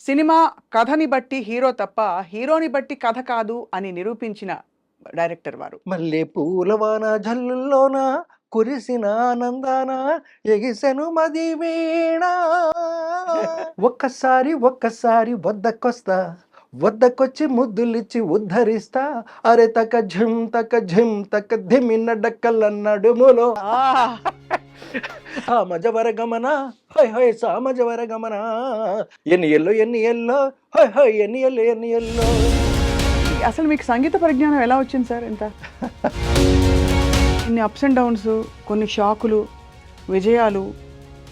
Cinema కథని బట్టి hero తప్ప, హీరోని బట్టి కథ కాదు అని నిరూపించిన డైరెక్టర్ వారు. మల్లె పూలవాన జల్లుల్లోన కురిసిన ఆనందాన ఎగిసెను మది వీణ. ఒక్కసారి వద్దకొస్తా, వద్దకొచ్చి ముద్దులిచ్చి ఉద్ధరిస్తా. అరే తక ధిమిన్న డక్కల నడుములో ఆ! సామజవర గమన హై సామజవర గమన. ఎన్ని ఎల్లో హై ఎన్ని ఎల్లో. అసలు మీకు సంగీత పరిజ్ఞానం ఎలా వచ్చింది సార్ ఇంత? ఇన్ని అప్స్ అండ్ డౌన్స్, కొన్ని షాకులు, విజయాలు,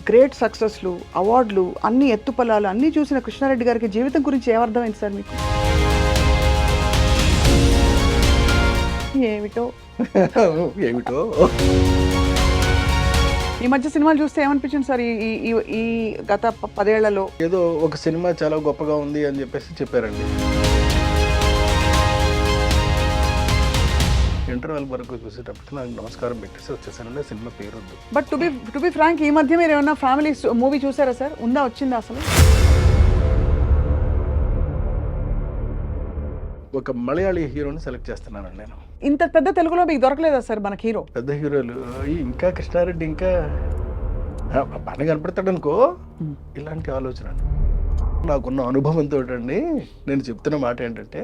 గ్రేట్ సక్సెస్లు, అవార్డులు, అన్ని ఎత్తుపల్లాలు అన్నీ చూసిన కృష్ణారెడ్డి గారికి జీవితం గురించి ఏమర్థమైంది సార్ మీకు? ఏమిటో ఏమిటో ఈ మధ్య సినిమాలు చూస్తే ఏమనిపించింది సార్? ఈ ఈ- ఈ గత 10 ఏళ్లలో ఏదో ఒక సినిమా చాలా గొప్పగా ఉంది అని చెప్పేసి చెప్పారండి. ఇంటర్వెల్ వరకు చూసేటప్పటికి నాకు నమస్కారం పెట్టేసి వచ్చేసానండి. సినిమా పేరు వద్దు. బట్ టు బి ఫ్రాంక్, ఈ మధ్య మీరు ఏమన్నా ఫ్యామిలీ మూవీ చూసారా సార్? ఉందా, వచ్చిందా అసలు? ఒక మలయాళీ హీరోని సెలెక్ట్ చేస్తున్నానండి నేను. ఇంత పెద్ద తెలుగులో మీకు దొరకలేదా సార్ మనకి హీరో? పెద్ద హీరోలు ఇంకా కృష్ణారెడ్డి ఇంకా బాగా కనపడతాడు అనుకో. ఇలాంటి ఆలోచన నాకున్న అనుభవంతో అండి నేను చెప్తున్న మాట ఏంటంటే,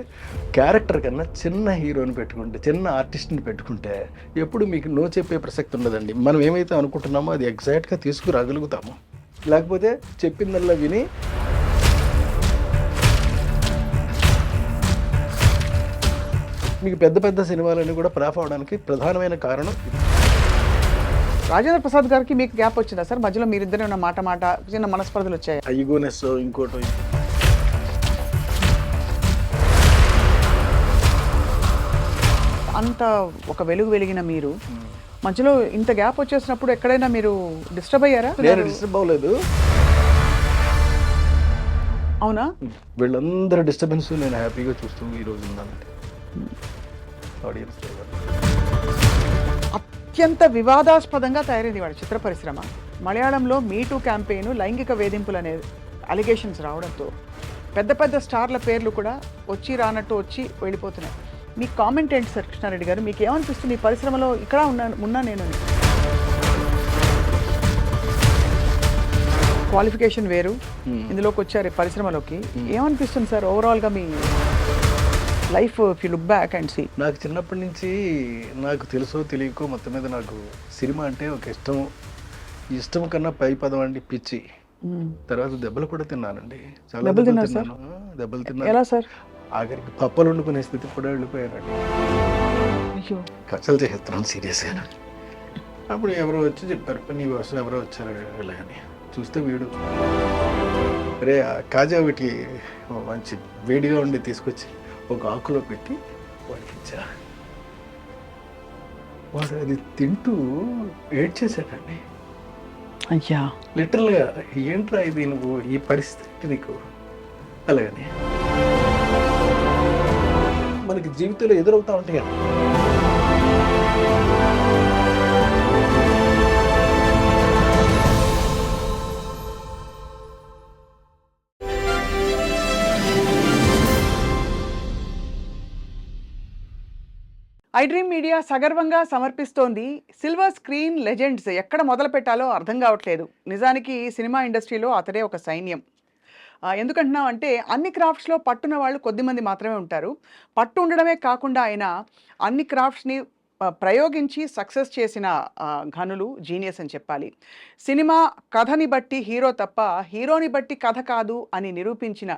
క్యారెక్టర్ కన్నా చిన్న హీరోని పెట్టుకుంటే, చిన్న ఆర్టిస్ట్ని పెట్టుకుంటే ఎప్పుడు మీకు నో చెప్పే ప్రసక్తి ఉండదండి. మనం ఏమైతే అనుకుంటున్నామో అది ఎగ్జాక్ట్గా తీసుకురాగలుగుతాము. లేకపోతే చెప్పిందల్లా విని మీకు పెద్ద పెద్ద సినిమాలన్నీ కూడా ఫ్లాప్ అవడానికి ప్రధానమైన కారణం ఇది. రాజేంద్ర ప్రసాద్ గారికి మీకు గ్యాప్ వచ్చిందా సార్? మధ్యలో మీరిద్దరే ఉన్న మాట చిన్న మనస్పర్ధలు వచ్చాయి. ఈగోనెస్ ఇంకోటి అంత ఒక వెలుగు వెలిగిన మీరు మధ్యలో ఇంత గ్యాప్ వచ్చేసినప్పుడు ఎక్కడైనా మీరు డిస్టర్బ్ అయ్యారా? నేను డిస్టర్బ్ అవ్వలేదు. అవునా? వీళ్ళందరూ డిస్టర్బెన్స్ నేను హ్యాపీగా చూస్తూ ఈరోజు ఉన్నానండి. ఆడియన్స్ అత్యంత వివాదాస్పదంగా తయారైంది వాడి చిత్ర పరిశ్రమ. మలయాళంలో మీటూ క్యాంపెయిన్, లైంగిక వేధింపులు అనే అలిగేషన్స్ రావడంతో పెద్ద పెద్ద స్టార్ల పేర్లు కూడా వచ్చి రానట్టు వచ్చి వెళ్ళిపోతున్నాయి. మీ కామెంట్ ఏంటి సార్ కృష్ణారెడ్డి గారు? మీకు ఏమనిపిస్తుంది ఈ పరిశ్రమలో ఇక్కడ ఉన్నా నేను? క్వాలిఫికేషన్ వేరు, ఇందులోకి వచ్చారు ఈ పరిశ్రమలోకి. ఏమనిపిస్తుంది సార్ ఓవరాల్గా మీ life if you look back and see? నాకు చిన్నప్పటి నుంచి నాకు తెలుసో తెలియకో మొత్తం మీద నాకు సినిమా అంటే ఒక ఇష్టం కన్నా పై పదం అండి పిచ్చి. తర్వాత దెబ్బలు కూడా తిన్నానండి. చాలా దెబ్బలు దెబ్బలు తిన్నారు తిన్నాను. దెబ్బలు తిన్నాను. ఎలా సార్? ఆఖరికి పప్పలు వండుకునే స్థితి కూడా వెళ్ళిపోయానండి. అయ్యో, కచ్చలు చేస్తున్నాను సీరియస్గా. అప్పుడు ఎవరో వచ్చి చెప్పారు, నీ కోసం ఎవరో వచ్చారు ఇలాగని. చూస్తే వీడు రే కాజా ఒకటి మంచి వేడిగా ఉండి తీసుకొచ్చి ఒక ఆకులో పెట్టి వాడికి ఇచ్చా. వాడు అది తింటూ ఏడ్చేసాడండి. అయ్యా, లిటరల్గా ఏంట్రా ఇది, నువ్వు ఈ పరిస్థితి నీకు అలాగని. మనకి జీవితంలో ఎదురవుతా ఉంటాయి కదా. ఐ డ్రీమ్ మీడియా సగర్వంగా సమర్పిస్తోంది సిల్వర్ స్క్రీన్ లెజెండ్స్. ఎక్కడ మొదలు పెట్టాలో అర్థం కావట్లేదు. నిజానికి సినిమా ఇండస్ట్రీలో అతడే ఒక సైన్యం. ఎందుకంటున్నాం అంటే, అన్ని క్రాఫ్ట్స్లో పట్టున్న వాళ్ళు కొద్దిమంది మాత్రమే ఉంటారు. పట్టు ఉండడమే కాకుండా ఆయన అన్ని క్రాఫ్ట్స్ని ప్రయోగించి సక్సెస్ చేసిన ఘనులు, జీనియస్ అని చెప్పాలి. సినిమా కథని బట్టి హీరో తప్ప, హీరోని బట్టి కథ కాదు అని నిరూపించిన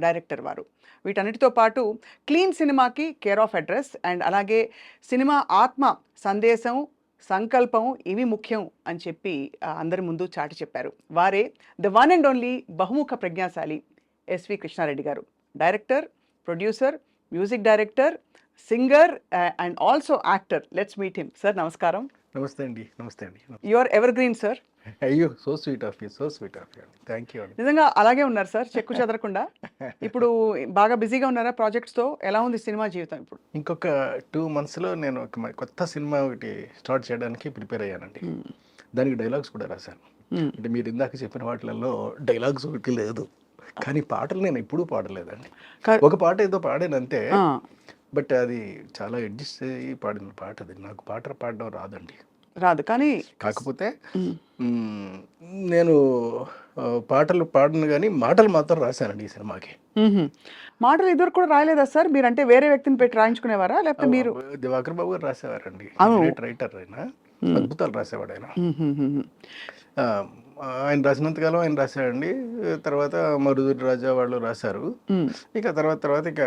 డైరెక్టర్ వారు. వీటన్నిటితో పాటు క్లీన్ సినిమాకి కేర్ ఆఫ్ అడ్రస్ అండ్ అలాగే సినిమా ఆత్మ, సందేశం, సంకల్పం ఇవి ముఖ్యం అని చెప్పి అందరి ముందు చాటి చెప్పారు. వారే ద వన్ అండ్ ఓన్లీ బహుముఖ ప్రజ్ఞాశాలి ఎస్వి కృష్ణారెడ్డి గారు. Director, producer, music director, singer and also actor. Let's meet him. Sir నమస్కారం. నమస్తే అండి. నమస్తే అండి. You are evergreen sir. అయ్యో, so sweet of you, so sweet of you. Thank you అండి. నిజంగా అలాగే ఉన్నారు సార్, చెక్కు చెదరకుండా. ఇప్పుడు బాగా బిజీగా ఉన్నారా ప్రాజెక్ట్స్తో? ఎలా ఉంది సినిమా జీవితం ఇప్పుడు? ఇంకొక 2 monthsలో నేను ఒక కొత్త సినిమా ఒకటి స్టార్ట్ చేయడానికి ప్రిపేర్ అయ్యానండి. దానికి డైలాగ్స్ కూడా రాశాను. అంటే మీరు ఇందాక చెప్పిన వాటిలలో డైలాగ్స్ ఒకటి లేదు. కానీ పాటలు నేను ఎప్పుడూ పాడలేదండి. క- ఒక పాట ఏదో పాడాను అంతే. ఆ, బట్ అది చాలా అడ్జస్ట్ అయ్యి పాడిన పాట అది. నాకు పాట పాడడం రాదండి. రాదు కానీ కాకపోతే ఉమ్, మ్, నేను పాటలు పాడను కానీ మాటలు మాత్రం రాశానండి ఈ సినిమాకి. మ్మ్హ్మ్. మాటలు ఇదివరకు కూడా రాయలేదా సార్? మీరు అంటే వేరే వ్యక్తిని పెట్టి రాయించుకునేవారా లేకపోతే మీరు? దివాకర్ బాబు గారు రాసేవారండి. అవును. గ్రేట్ రైటర్ ఆయన. అద్భుతాలు రాసేవాడు ఆయన. మ్మ్హ్మ్. ఆ, ఆయన రాసినంతకాలం ఆయన రాశాడండి. తర్వాత మరుదురి రాజా వాళ్ళు రాశారు. మ్, ఇక తర్వాత ఇక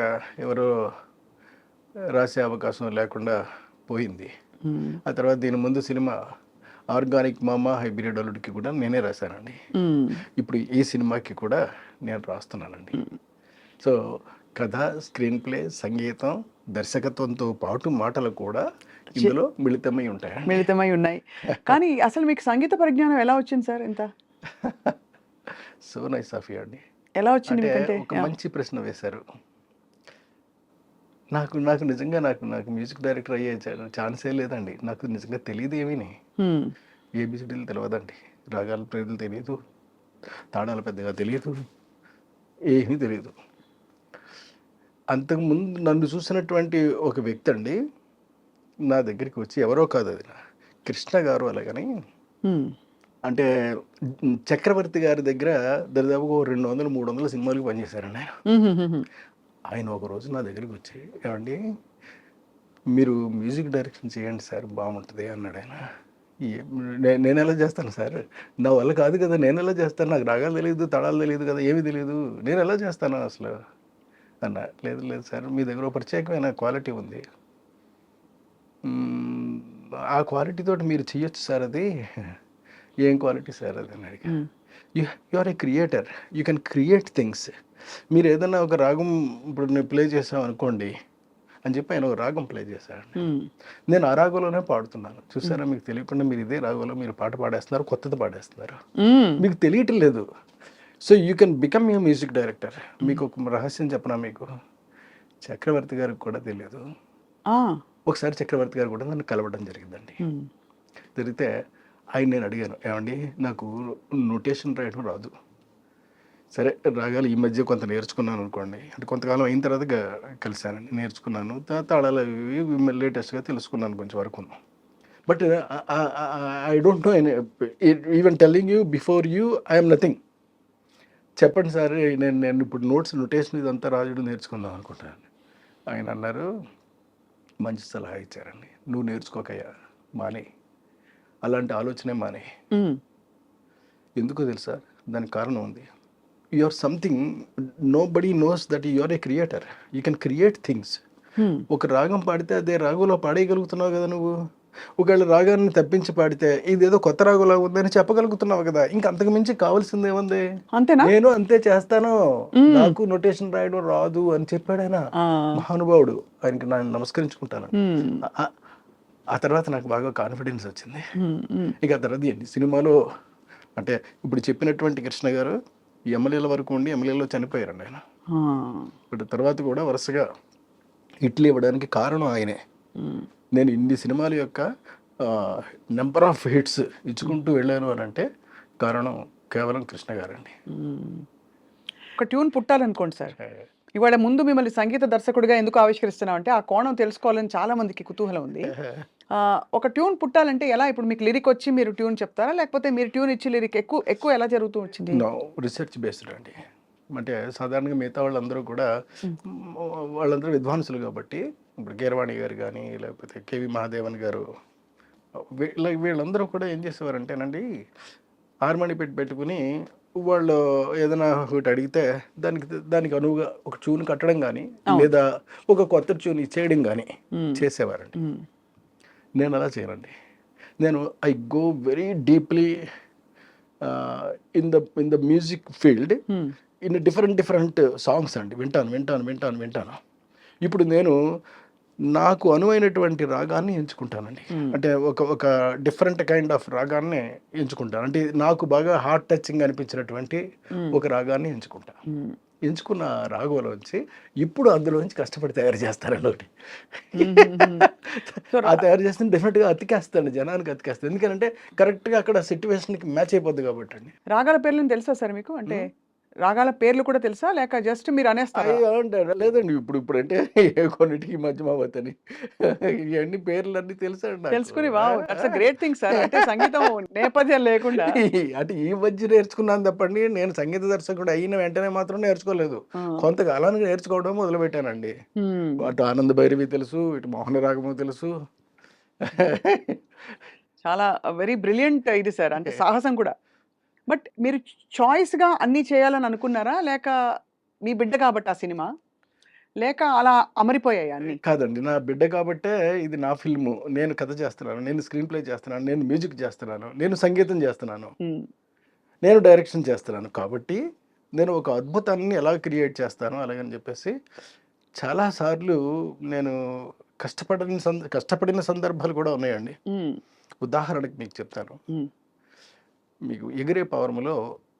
ఎవరో రాసే అవకాశం లేకుండా పోయింది. మ్, ఆ తర్వాత దీని ముందు సినిమా ఆర్గానిక్ మామ హైబ్రిడ్ అల్లుడికి కూడా నేనే రాశానండి. మ్, ఇప్పుడు ఈ సినిమాకి కూడా నేను రాస్తున్నానండి. సో కథ, స్క్రీన్ ప్లే, సంగీతం, దర్శకత్వంతో పాటు మాటలు కూడా ఇందులో మిళితమై ఉంటాయి. మిళితమై ఉన్నాయి. కానీ అసలు మీకు సంగీత పరిజ్ఞానం ఎలా వచ్చింది సార్? ఇంత సో నైస్ ఆఫ్ యూ అండి. ఎలా వచ్చింది అంటే మీకంటే? ఒక మంచి ప్రశ్న వేశారు. నాకు నిజంగా నాకు మ్యూజిక్ డైరెక్టర్ అయ్యే ఛాన్సే లేదండి. నాకు నిజంగా తెలియదు ఏమీని. మ్, ఏబిసిడీలు తెలియదండి, రాగాల పేర్లు తెలియదు, తాళాలు పెద్దగా తెలియదు, ఏమీ తెలియదు. అంతకుముందు నన్ను చూసినటువంటి ఒక వ్యక్తి అండి నా దగ్గరికి వచ్చి, ఎవరో కాదు అది కృష్ణ గారు అలాగని, మ్, అంటే చక్రవర్తి గారి దగ్గర దాదాపుగా 200-300 సినిమాలకు పనిచేశారండి ఆయన. మ్మ్హ్మ్. ఆయన ఒక రోజు నా దగ్గరికి వచ్చి, ఏమండి మీరు మ్యూజిక్ డైరెక్షన్ చేయండి సార్ బాగుంటుంది అన్నాడు ఆయన. నేను ఎలా చేస్తాను సార్, నా వల్ల కాదు కదా, నేను ఎలా చేస్తాను, నాకు రాగాలు తెలియదు, తాళాలు తెలియదు కదా, ఏమీ తెలియదు, నేను ఎలా చేస్తాను అసలు అన్న. లేదు సార్, మీ దగ్గర ఒక ప్రత్యేకమైన క్వాలిటీ ఉంది, ఆ క్వాలిటీ తోటి మీరు చేయొచ్చు సార్. అది ఏం క్వాలిటీ సార్ అది అని అడిగా. You are a creator, you can create things. మీరు ఏదైనా ఒక రాగం ఇప్పుడు నేను ప్లే చేసాం అనుకోండి అని చెప్పి ఆయన ఒక రాగం ప్లే చేశాడు. మ్, నేను ఆ రాగంలోనే పాడుతున్నాను. చూసారా, మీకు తెలియకుండా మీరు ఇదే రాగంలో మీరు పాట పాడేస్తున్నారు, కొత్తది పాడేస్తున్నారు, మ్, మీకు తెలియటం లేదు. So you can become a music director. మీకు ఒక రహస్యం చెప్పనా, మీకు చక్రవర్తి గారికి కూడా తెలియదు. ఆ, ఒకసారి చక్రవర్తి గారు కూడా నన్ను కలవడం జరిగిందండి. మ్, జరిగితే ఆయన నేను అడిగాను, ఏమండి నాకు నోటేషన్ రాయడం రాదు, సరే రాగాలు ఈ మధ్య కొంత నేర్చుకున్నాను అనుకోండి, అంటే కొంతకాలం అయిన తర్వాత కలిశానండి, నేర్చుకున్నాను, తాళాలు ఇవి లేటెస్ట్గా తెలుసుకున్నాను కొంచెం వరకు. But I don't know even telling you before you I'm nothing. చెప్పండి సార్, నేను ఇప్పుడు నోటేషన్ ఇదంతా రాజుడు నేర్చుకుందాం అనుకుంటాను. ఆయన అన్నారు, మంచి సలహా ఇచ్చారండి, నువ్వు నేర్చుకోకయ్యా, మానే, అలాంటి ఆలోచనే మానే. మ్, ఎందుకో తెలుసా, దానికి కారణం ఉంది. You are something, nobody knows that you are a creator, you can create things. Hmm, ఒక రాగం పాడితే అదే రాగంలో పాడేయగలుగుతున్నావు కదా నువ్వు. ఒకవేళ రాగాన్ని తప్పించి పాడితే ఇదేదో కొత్త రాగులా ఉందని చెప్పగలుగుతున్నావు కదా. ఇంకా అంతకు మించి కావాల్సింది ఏముంది? అంతేనా? నేను అంతే చేస్తాను, నాకు నోటేషన్ రాయడం రాదు అని చెప్పాడు ఆయన, ఆ, మహానుభావుడు. ఆయనకి నేను నమస్కరించుకుంటాను. మ్, ఆ తర్వాత నాకు బాగా కాన్ఫిడెన్స్ వచ్చింది. మ్, మ్, ఇక ఆ తర్వాత ఎన్ని సినిమాలో, అంటే ఇప్పుడు చెప్పినటువంటి కృష్ణ గారు ఎమ్మెల్యేల వరకు ఉండి ఎమ్మెల్యేలో చనిపోయారండి ఆయన. ఆ, ఇప్పుడు తర్వాత కూడా వరుసగా హిట్లు ఇవ్వడానికి కారణం ఆయనే. మ్, నేను ఇన్ని సినిమాల యొక్క నెంబర్ ఆఫ్ హిట్స్ ఇచ్చుకుంటూ వెళ్ళాను అని అంటే కారణం కేవలం కృష్ణ గారండి. మ్. ఒక ట్యూన్ పుట్టాలనుకోండి సార్, ఇవాళ ముందు మిమ్మల్ని సంగీత దర్శకుడిగా ఎందుకు ఆవిష్కరిస్తున్నాం అంటే ఆ కోణం తెలుసుకోవాలని చాలా మందికి కుతూహలం ఉంది. ఒక ట్యూన్ పుట్టాలంటే ఎలా? ఇప్పుడు మీకు లిరిక్ వచ్చి మీరు ట్యూన్ చెప్తారా, లేకపోతే మీరు ట్యూన్ ఇచ్చి లిరిక్ ఎక్కువ ఎలా జరుగుతూ వచ్చింది? నో, రీసెర్చ్ బేస్డ్ అండి. అంటే సాధారణంగా మిగతా వాళ్ళందరూ కూడా వాళ్ళందరూ విద్వాంసులు కాబట్టి, ఇప్పుడు కీరవాణి గారు కానీ లేకపోతే కేవి మహాదేవన్ గారు, వీళ్ళందరూ కూడా ఏం చేసేవారంటేనండి, హార్మోని పెట్టుకుని వాళ్ళు ఏదైనా ఒకటి అడిగితే దానికి అనువుగా ఒక ట్యూన్ కట్టడం కానీ లేదా ఒక కొత్త ట్యూన్ ఇచ్చేయడం కానీ చేసేవారండి. నేను అలా చేయనండి. నేను I go very deeply in the music field, in different songs అండి. వింటాను. ఇప్పుడు నేను నాకు అనువైనటువంటి రాగాన్ని ఎంచుకుంటానండి. అంటే ఒక డిఫరెంట్ కైండ్ ఆఫ్ రాగాన్ని ఎంచుకుంటాను. అంటే నాకు బాగా హార్ట్ టచింగ్ అనిపించినటువంటి ఒక రాగాన్ని ఎంచుకుంటాను. ఎంచుకున్న రాగంలోంచి ఇప్పుడు అందులోంచి కష్టపడి తయారు చేస్తారండి ఒకటి. ఆ తయారు చేస్తే డెఫినెట్గా అతికేస్తాను, జనానికి అతికేస్తాను. ఎందుకంటే కరెక్ట్గా అక్కడ సిచ్యువేషన్కి మ్యాచ్ అయిపోద్ది కాబట్టి అండి. రాగాల పేర్లను తెలుసా సార్ మీకు? అంటే రాగాల పేర్లు కూడా తెలుసా? లేక జస్ట్ మీరు అనేస్తారా? అయ్యో! అంటారు. లేదండి ఇప్పుడంటే కొన్నిటికి ఈ మధ్య మావతని ఇయన్నీ పేర్లన్నీ తెలుసండి నాకు. తెలుసుకొని ఆ! వావ్! దట్స్ ఆ! A great thing sir. అంటే సంగీతం నేపథ్యం లేకుండా అంటే ఈ మధ్య నేర్చుకున్నాను తప్పండి. నేను సంగీత దర్శకుడు అయిన వెంటనే మాత్రం నేర్చుకోలేదు. ఆ! కొంతకాలానికి నేర్చుకోవడం మొదలుపెట్టానండి. హ్మ్. అటు ఆనంద భైరవి తెలుసు, ఇటు మోహన రాగము తెలుసు. చాలా వెరీ బ్రిలియంట్ ఇది సార్. అంటే ఓకే. సాహసం కూడా. బట్ మీరు చాయిస్‌గా అన్నీ చేయాలని అనుకున్నారా? లేక మీ బిడ్డ కాబట్టి ఆ సినిమా? లేక అలా అమరిపోయాయా అన్నీ? కాదండి. నా బిడ్డ కాబట్టే ఇది నా ఫిల్ము. నేను కథ చేస్తున్నాను. నేను స్క్రీన్ ప్లే చేస్తున్నాను. నేను మ్యూజిక్ చేస్తున్నాను. నేను సంగీతం చేస్తున్నాను. హ్మ్. నేను డైరెక్షన్ చేస్తున్నాను. కాబట్టి నేను ఒక అద్భుతాన్ని ఎలా క్రియేట్ చేస్తాను అలాగని చెప్పేసి చాలా సార్లు నేను కష్టపడిన సందర్భాలు కూడా ఉన్నాయండి. హ్మ్. ఉదాహరణకి మీకు చెప్తాను. హ్మ్. మీకు 'ఎగిరే పవరములో'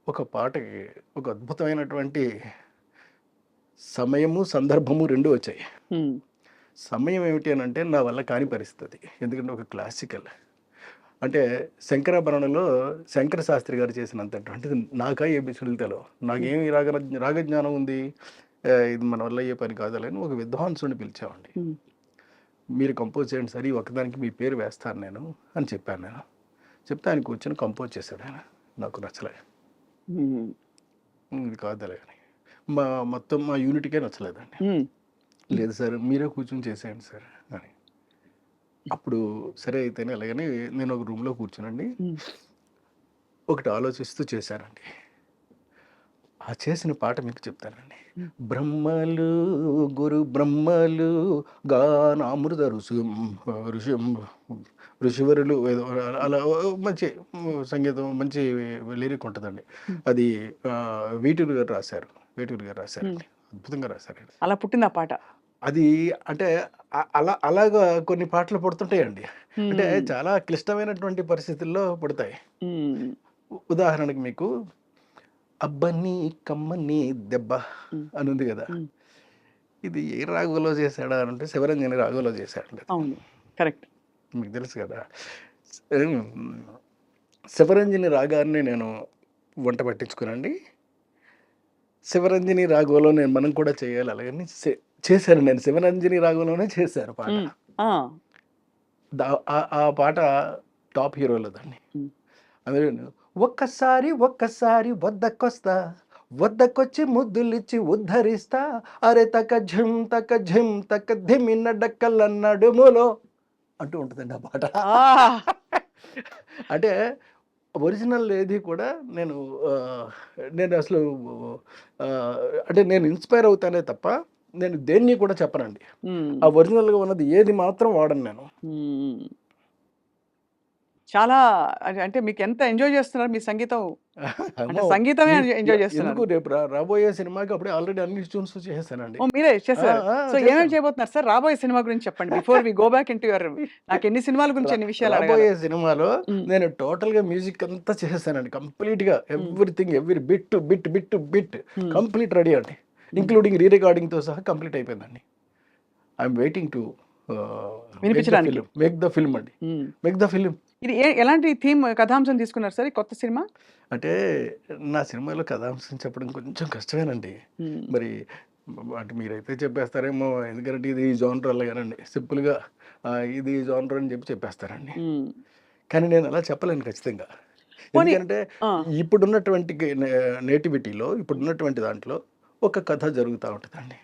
ఒక పాటకి ఒక అద్భుతమైనటువంటి సమయము, సందర్భము 2 వచ్చాయి. హ్మ్. సమయం ఏమిటి అనంటే నా వల్ల కాని పరిస్థితి. ఎందుకంటే ఒక క్లాసికల్. అంటే 'శంకరాభరణంలో' శంకర శాస్త్రి గారు చేసినంతటువంటిది నాకా ఏబీసీడీలు తెలవు. నాకేమి రాగజ్ఞానం ఉంది. ఇది మన వల్ల అయ్యే పని కాదులే అని ఒక విద్వాంసుడిని పిలిచామండి. హ్మ్. మీరు కంపోజ్ చేయండి సార్. ఈ ఒక్కదానికి మీ పేరు వేస్తాను నేను అని చెప్పాను నేను. చెప్తే ఆయన కూర్చొని కంపోజ్ చేశాడు ఆయన. నాకు నచ్చలే. హ్మ్. ఇది కాదులే అని. మొత్తం మా యూనిట్‌కే నచ్చలేదండి. హ్మ్. లేదు సార్ మీరే కూర్చొని చేసేయండి సార్ అని. అప్పుడు సరే అయితేనే అలాగని నేను ఒక రూమ్‌లో కూర్చొనండి. హ్మ్. ఒకటి ఆలోచిస్తూ చేశానండి. ఆ చేసిన పాట మీకు చెప్తానండి. హ్మ్. బ్రహ్మలు గురు బ్రహ్మలు గానామృత ఋషివరులు ఏదో అలా మంచి సంగీతం మంచి లిరిక్ ఉంటుందండి. హ్మ్. అది వేటూరి గారు రాశారు. వేటూరి గారు హ్మ్. రాశారండి. అద్భుతంగా రాశారండి. అలా పుట్టింది ఆ పాట. అది అంటే అలాగా కొన్ని పాటలు పుడుతుంటాయండి. అంటే హ్మ్. చాలా క్లిష్టమైనటువంటి పరిస్థితుల్లో పుడతాయి. హ్మ్. ఉదాహరణకి మీకు 'అబ్బని కమ్మని దెబ్బ' హ్మ్. అని ఉంది గదా! హ్మ్. ఇది ఏ రాగంలో చేశాడా అనంటే శివరంజని రాగంలో చేశాడండి అది. అవును. కరెక్ట్. మీకు తెలుసు గదా! హ్మ్. శివరంజని రాగాన్ని నేను వంట పట్టించుకోనండి. శివరంజని రాగంలో మనం కూడా చేయాలి అలాగని చేశాను నేను. శివరంజని రాగంలోనే చేశాను పాట. హ్మ్. ఆ! ఆ పాట టాప్ హీరోలదండి. హ్మ్. అందులోను ఒక్కసారి ఒక్కసారి వద్దకొస్తా వద్దకొచ్చి ముద్దులిచ్చి ఉద్ధరిస్తా అరే తక ఝిమ్ తక ధిమిన డక్కల నడుములో అంటూ ఉంటుందండి ఆ పాట. ఆ! అంటే ఒరిజినల్ ఏది కూడా నేను ఆహ్, నేను అసలు అంటే నేను ఇన్‌స్పైర్ అవుతానే తప్ప నేను దేన్ని కూడా చెప్పనండి. హ్మ్. ఆ ఒరిజినల్‌గా ఉన్నది ఏది మాత్రం వాడను నేను. హ్మ్. చాలా అంటే మీకెంత ఎంజాయ్ చేస్తున్నారు మీ సంగీతం? అంటే అమ్మో! సంగీతమే ఈ ఎంజాయ్ ఎందుకు చేస్తున్నారు. రేపు రాబోయే సినిమాకి అప్పుడే ఆల్రెడీ అన్ని ట్యూన్స్ చేసేసానండి. ఓహ్! మీరే ఆ! చేసేసారు. ఆ! సో ఏమేమి చేశాను. చేయబోతున్నారు సార్? రాబోయే సినిమా గురించి చెప్పండి. Before we go back into your నాకెన్ని సినిమాల రా గురించి ఎన్ని విషయాలు అడగాలో. రాబోయే సినిమాలో హ్మ్. నేను టోటల్‌గా మ్యూజిక్ అంతా చేసేసానండి. కంప్లీట్‌గా hmm. Everything every bit hmm. Complete ready అండి. హ్మ్. ఇంక్లూడింగ్ రికార్డింగ్‌తో సహా కంప్లీట్ అయిపోయిందండి. ఐ యామ్ వెయిటింగ్ టు వినిపించడానికి. మేక్ ద ఫిల్మ్ అండి. హ్మ్. Make the film. ఇది ఎలాంటి థీమ్ కథాంశం తీసుకున్నారు సార్ ఈ కొత్త సినిమా? అంటే నా సినిమాలో కథాంశం చెప్పడం కొంచెం కష్టమేనండి. హ్మ్. మరి అంటే మీరైతే చెప్పేస్తారేమో ఎందుకంటే ఇది జోనర్ అలాగేనండి. సింపుల్‌గా ఇది జోనర్ అని చెప్పేస్తారండి. హ్మ్. కానీ నేను అలా చెప్పలేను ఖచ్చితంగా. పోనీ ఎందుకంటే ఆ! ఇప్పుడున్నటువంటి నేటివిటీలో ఇప్పుడున్నటువంటి దాంట్లో ఒక కథ జరుగుతా ఉంటదండి.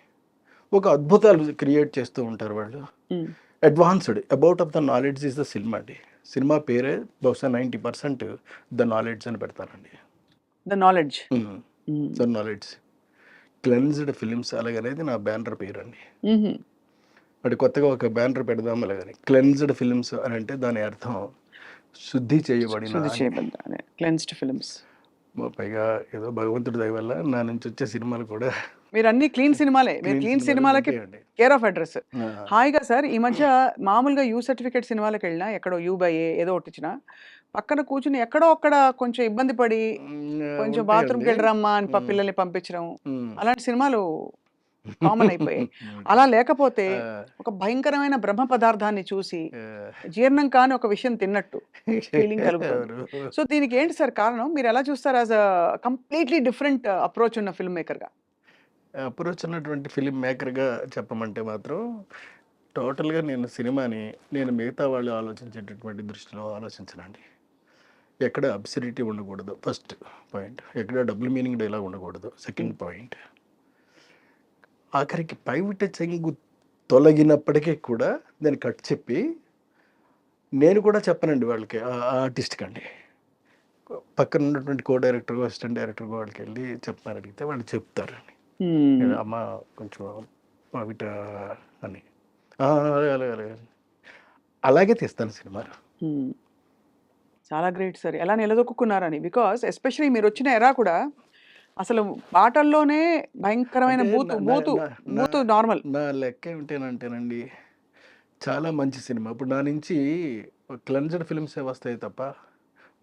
ఒక అద్భుతాలు క్రియేట్ చేస్తూ ఉంటారు వాళ్ళు. హ్మ్. Advanced about of the knowledge is the cinema అండి. సినిమా పేరే బహుశా 90% ద నాలెడ్జ్ అని పెడతారండి. 'The knowledge.' హ్మ్. హ్మ్. The knowledge. క్లెన్స్డ్ ఫిల్మ్స్ అలాగనేది నా బ్యానర్ పేరండి. హుహు. అంటే కొత్తగా ఒక బ్యానర్ పెడదాం అలాగని. క్లెన్స్డ్ ఫిల్మ్స్ అని అంటే దాని అర్థం శుద్ధి చేయబడిన శుద్ధి అని. చేయబడ్డ అదే క్లెన్స్డ్ ఫిల్మ్స్. పైగా ఏదో భగవంతుడి దయ వల్ల నా నుంచి వచ్చే సినిమాలు కూడా మీరన్నీ క్లీన్ సినిమాలే. మీరు క్లీన్ క్లీన్ సినిమాలే సినిమాలకి ఉంటాయండి. Care of address. ఆ! హాయిగా సార్ ఈ మధ్య మామూలుగా యూ సర్టిఫికేట్ సినిమాలకెళ్ళినా ఎక్కడో యూ బై ఏ ఏదో ఒకటిచ్చినా పక్కన కూర్చొని ఎక్కడో అక్కడ కొంచెం ఇబ్బంది పడి కొంచెం ఉంటాయండి. బాత్రూమ్‌కెళ్ళిరమ్మా అని హ్మ్. పిల్లల్ని పంపించడం. హ్మ్. అలాంటి సినిమాలు కామన్ అయిపోయాయి. అలా లేకపోతే ఒక భయంకరమైన బ్రహ్మ పదార్థాన్ని చూసి జీర్ణం కాని ఒక విషయం తిన్నట్టు ఫీలింగ్ కలుగుతుంది. ఎవరు? సో దీనికి ఏంటి సార్ కారణం? మీరు ఎలా చూస్తారు as a completely different approach ఉన్న ఫిల్మ్ మేకర్‌గా? అప్రోచ్ ఉన్నటువంటి ఫిలిం మేకర్‌గా చెప్పమంటే మాత్రం టోటల్‌గా నేను సినిమాని నేను మిగతా వాళ్ళు ఆలోచించేటటువంటి దృష్టిలో ఆలోచించనండి. ఎక్కడ అబ్సర్డిటీ ఉండకూడదు ఫస్ట్ పాయింట్. ఎక్కడ డబుల్ మీనింగ్ డైలాగ్ ఉండకూడదు సెకండ్ పాయింట్. ఆఖరికి పైవిట చెంగు తొలగినప్పటికీ కూడా నేను కట్ చెప్పి నేను కూడా చెప్పనండి వాళ్ళకి ఆర్టిస్ట్కి అండి. పక్కన ఉన్నటువంటి కో డైరెక్టర్ అసిస్టెంట్ డైరెక్టర్ వాళ్ళకి వెళ్ళి చెప్పమని అడిగితే వాళ్ళు చెప్తారండి. అమ్మ కొంచెం పవిట అని అలాగే అలాగే అలాగే అలాగే తీస్తాను సినిమా. చాలా గ్రేట్ సార్. ఎలా నిలదొక్కున్నారని. బికాస్ ఎస్పెషల్లీ మీరు వచ్చిన ఎరా కూడా అసలు పాటల్లోనే భయంకరమైన అంటే బూతు నా- బూతు నా- నా- బూతు నార్మల్. నా లెక్క ఏమిటేనంటేనండి చాలా మంచి సినిమా. ఇప్పుడు నా నుంచి క్లెన్జర్ ఫిల్మ్సే వస్తాయి తప్ప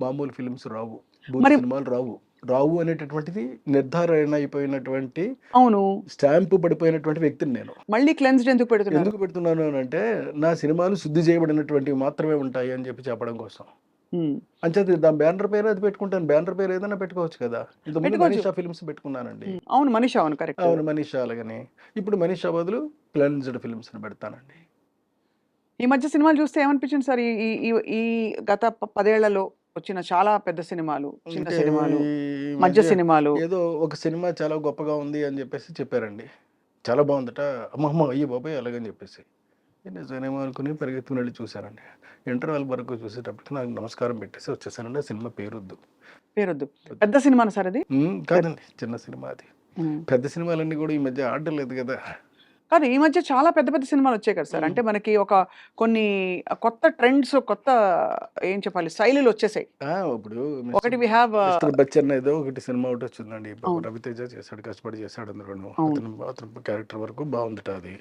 మామూలు ఫిల్మ్స్ రావు, బూత్ మరి సినిమాలు రావు. రావు అనేటటువంటిది నిర్ధారణ అయిపోయినటువంటి అవును. స్టాంపు పడిపోయినటువంటి వ్యక్తిని నేను. మళ్ళీ క్లెన్స్డ్ ఎందుకు పెడుతున్నారు? ఎందుకు పెడుతున్నాను అని అంటే నా సినిమాలు శుద్ధి చేయబడినటువంటివి మాత్రమే ఉంటాయి అని చెప్పడం కోసం. అంచేది దాని బ్యానర్ పేరు అది పెట్టుకుంటాను. బ్యానర్ పేరు ఏదైనా పెట్టుకోవచ్చు కదా. ఇంతకుముందు పెట్టుకోవచ్చు. మనీషా ఫిల్మ్స్ పెట్టుకున్నానండి. అవును, మనీషా, అవును, కరెక్ట్. అవును, మనీషా అలాగని. ఇప్పుడు మనీషా బదులు క్లెన్జ్డ్ ఫిల్మ్స్ పెడతానండి. ఈ మధ్య సినిమాలు చూస్తే ఏమనిపించింది సార్? ఈ ఈ ఈ ఈ గత 10 ఏళ్లలో వచ్చిన చాలా పెద్ద సినిమాలు, చిన్న అంటే సినిమాలు, ఈ మధ్య మధ్య సినిమాలు. ఏదో ఒక సినిమా చాలా గొప్పగా ఉంది అని చెప్పేసి చెప్పారండి. చాలా బాగుందట. అమ్మమ్మ అయ్యి బాబాయ్ అలాగని చెప్పేసి నిజమేమో అనుకుని పరిగెత్తుకుని వెళ్ళి చూశానండి. ఇంటర్వెల్ వరకు చూసేటప్పటికి నాకు నమస్కారం పెట్టేసి వచ్చేసానండి. ఆ సినిమా పేరొద్దు. పేరొద్దు. పెద్ద సినిమానా సార్ అది? కాదండి, చిన్న సినిమా అది. పెద్ద సినిమాలన్నీ కూడా ఈ మధ్య ఆడడం లేదు కదా. కాదు, ఈ మధ్య చాలా పెద్ద పెద్ద సినిమాలు వచ్చాయి కదా సార్. అంటే మనకి కొన్ని కొత్త ట్రెండ్స్, కొత్త ఏం చెప్పాలి, శైలులు వచ్చేసాయి. ఇప్పుడు ఒకటి వి హ్యావ్ మిస్టర్ బచ్చన్ ఏదో ఒకటి సినిమా ఒకటి వచ్చిందండి. అవును. రవితేజ చేశాడు, కష్టపడి చేశాడు అందులోను. అవును. అతను క్యారెక్టర్ వరకు బాగుందట అది.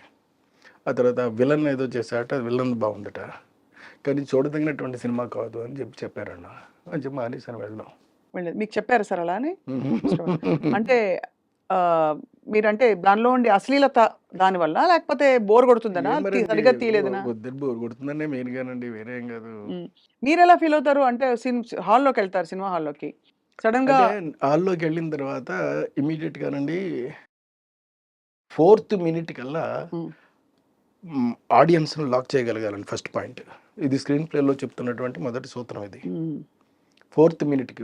ఆ తర్వాత విలన్ ఏదో చేశాట, అది విలన్ బాగుందట. కానీ చూడదగినటువంటి సినిమా కాదు అని చెప్పారన్న. అని చెప్పి మానేసాను వెళ్ళడం. మీకు చెప్పారు సార్ అలా అని? అంటే మీరంటే దానిలో ఉండే అశ్లీలత దాని వల్ల, లేకపోతే బోర్ కొడుతుందనా, సరిగ్గా తీయలేదనా? బోర్ కొడుతుందండి మెయిన్ గానండి, వేరే ఏం కాదు. మీరు ఎలా ఫీల్ అవుతారు? అంటే హాల్లోకి వెళ్తారు, సినిమా హాల్లోకి, సడన్ గా హాల్లోకి వెళ్ళిన తర్వాత ఇమీడియట్ గానండి 4th మినిట్ కల్లా ఆడియన్స్ లాక్ చేయగలగాలండి. ఫస్ట్ పాయింట్ ఇది స్క్రీన్ ప్లేలో చెప్తున్నటువంటి మొదటి సూత్రం ఇది. 4th మినిట్కి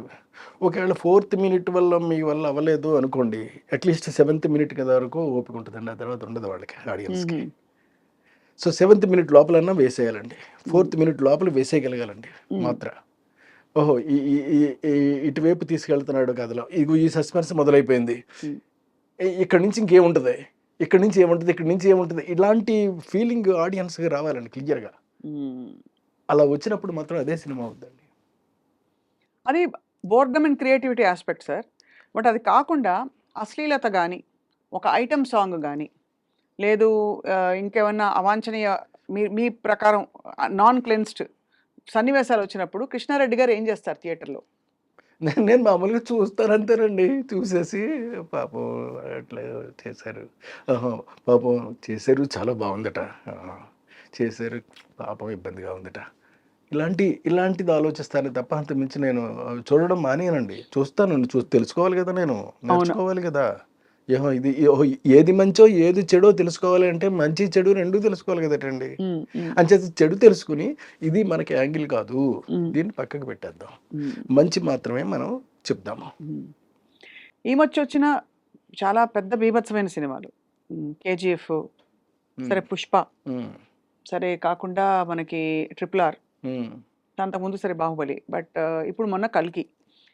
ఒకవేళ 4th మినిట్ వల్ల మీ వల్ల అవ్వలేదు అనుకోండి, అట్లీస్ట్ 7th మినిట్ కదా వరకు ఓపిక ఉంటుందండి. ఆ తర్వాత ఉండదు వాళ్ళకి, ఆడియన్స్కి. సో 7th మినిట్ లోపలన్నా వేసేయాలండి. 4th మినిట్ లోపల వేసేయగలగాలండి మాత్ర. ఓహో ఇటువైపు తీసుకెళ్తున్నాడు కథలో, ఇగో ఈ సస్పెన్స్ మొదలైపోయింది, ఇక్కడ నుంచి ఇంకేముంటుంది, ఇక్కడ నుంచి ఏముంటుంది, ఇక్కడ నుంచి ఏముంటుంది, ఇలాంటి ఫీలింగ్ ఆడియన్స్కి రావాలండి క్లియర్గా. అలా వచ్చినప్పుడు మాత్రం అదే సినిమా అవుతుందండి. అది boredom and creativity aspect sir. But అది కాకుండా అశ్లీలత కానీ, ఒక ఐటమ్ సాంగ్ కానీ, లేదు ఇంకేమన్నా అవాంఛనీయ మీ ప్రకారం నాన్ క్లెన్స్డ్ సన్నివేశాలు వచ్చినప్పుడు కృష్ణారెడ్డి గారు ఏం చేస్తారు థియేటర్లో? నేను మామూలుగా చూస్తానంతేనండి. చూసేసి పాపం అట్లా చేశారు, పాపం చేశారు, చాలా బాగుందట, చేశారు, పాపం ఇబ్బందిగా ఉందట, ఇలాంటిది ఆలోచిస్తాను తప్ప అంత మించి నేను చూడడం మానేనండి. చూస్తాను, తెలుసుకోవాలి కదా, నేను నేర్చుకోవాలి కదా. ఏది మంచో ఏది చెడో తెలుసుకోవాలి అంటే మంచి చెడు రెండు తెలుసుకోవాలి కదటండి. అంచేత చెడు తెలుసుకుని ఇది మనకి యాంగిల్ కాదు, దీన్ని పక్కకు పెట్టేద్దాం, మంచి మాత్రమే మనం చెప్దాము. ఈ మధ్య వచ్చిన చాలా పెద్ద బీభత్సమైన సినిమాలు, కేజీఎఫ్ సరే, పుష్ప సరే, కాకుండా మనకి RRR, అంతకుముందు సరే బాహుబలి, బట్ ఇప్పుడు మొన్న కల్కి,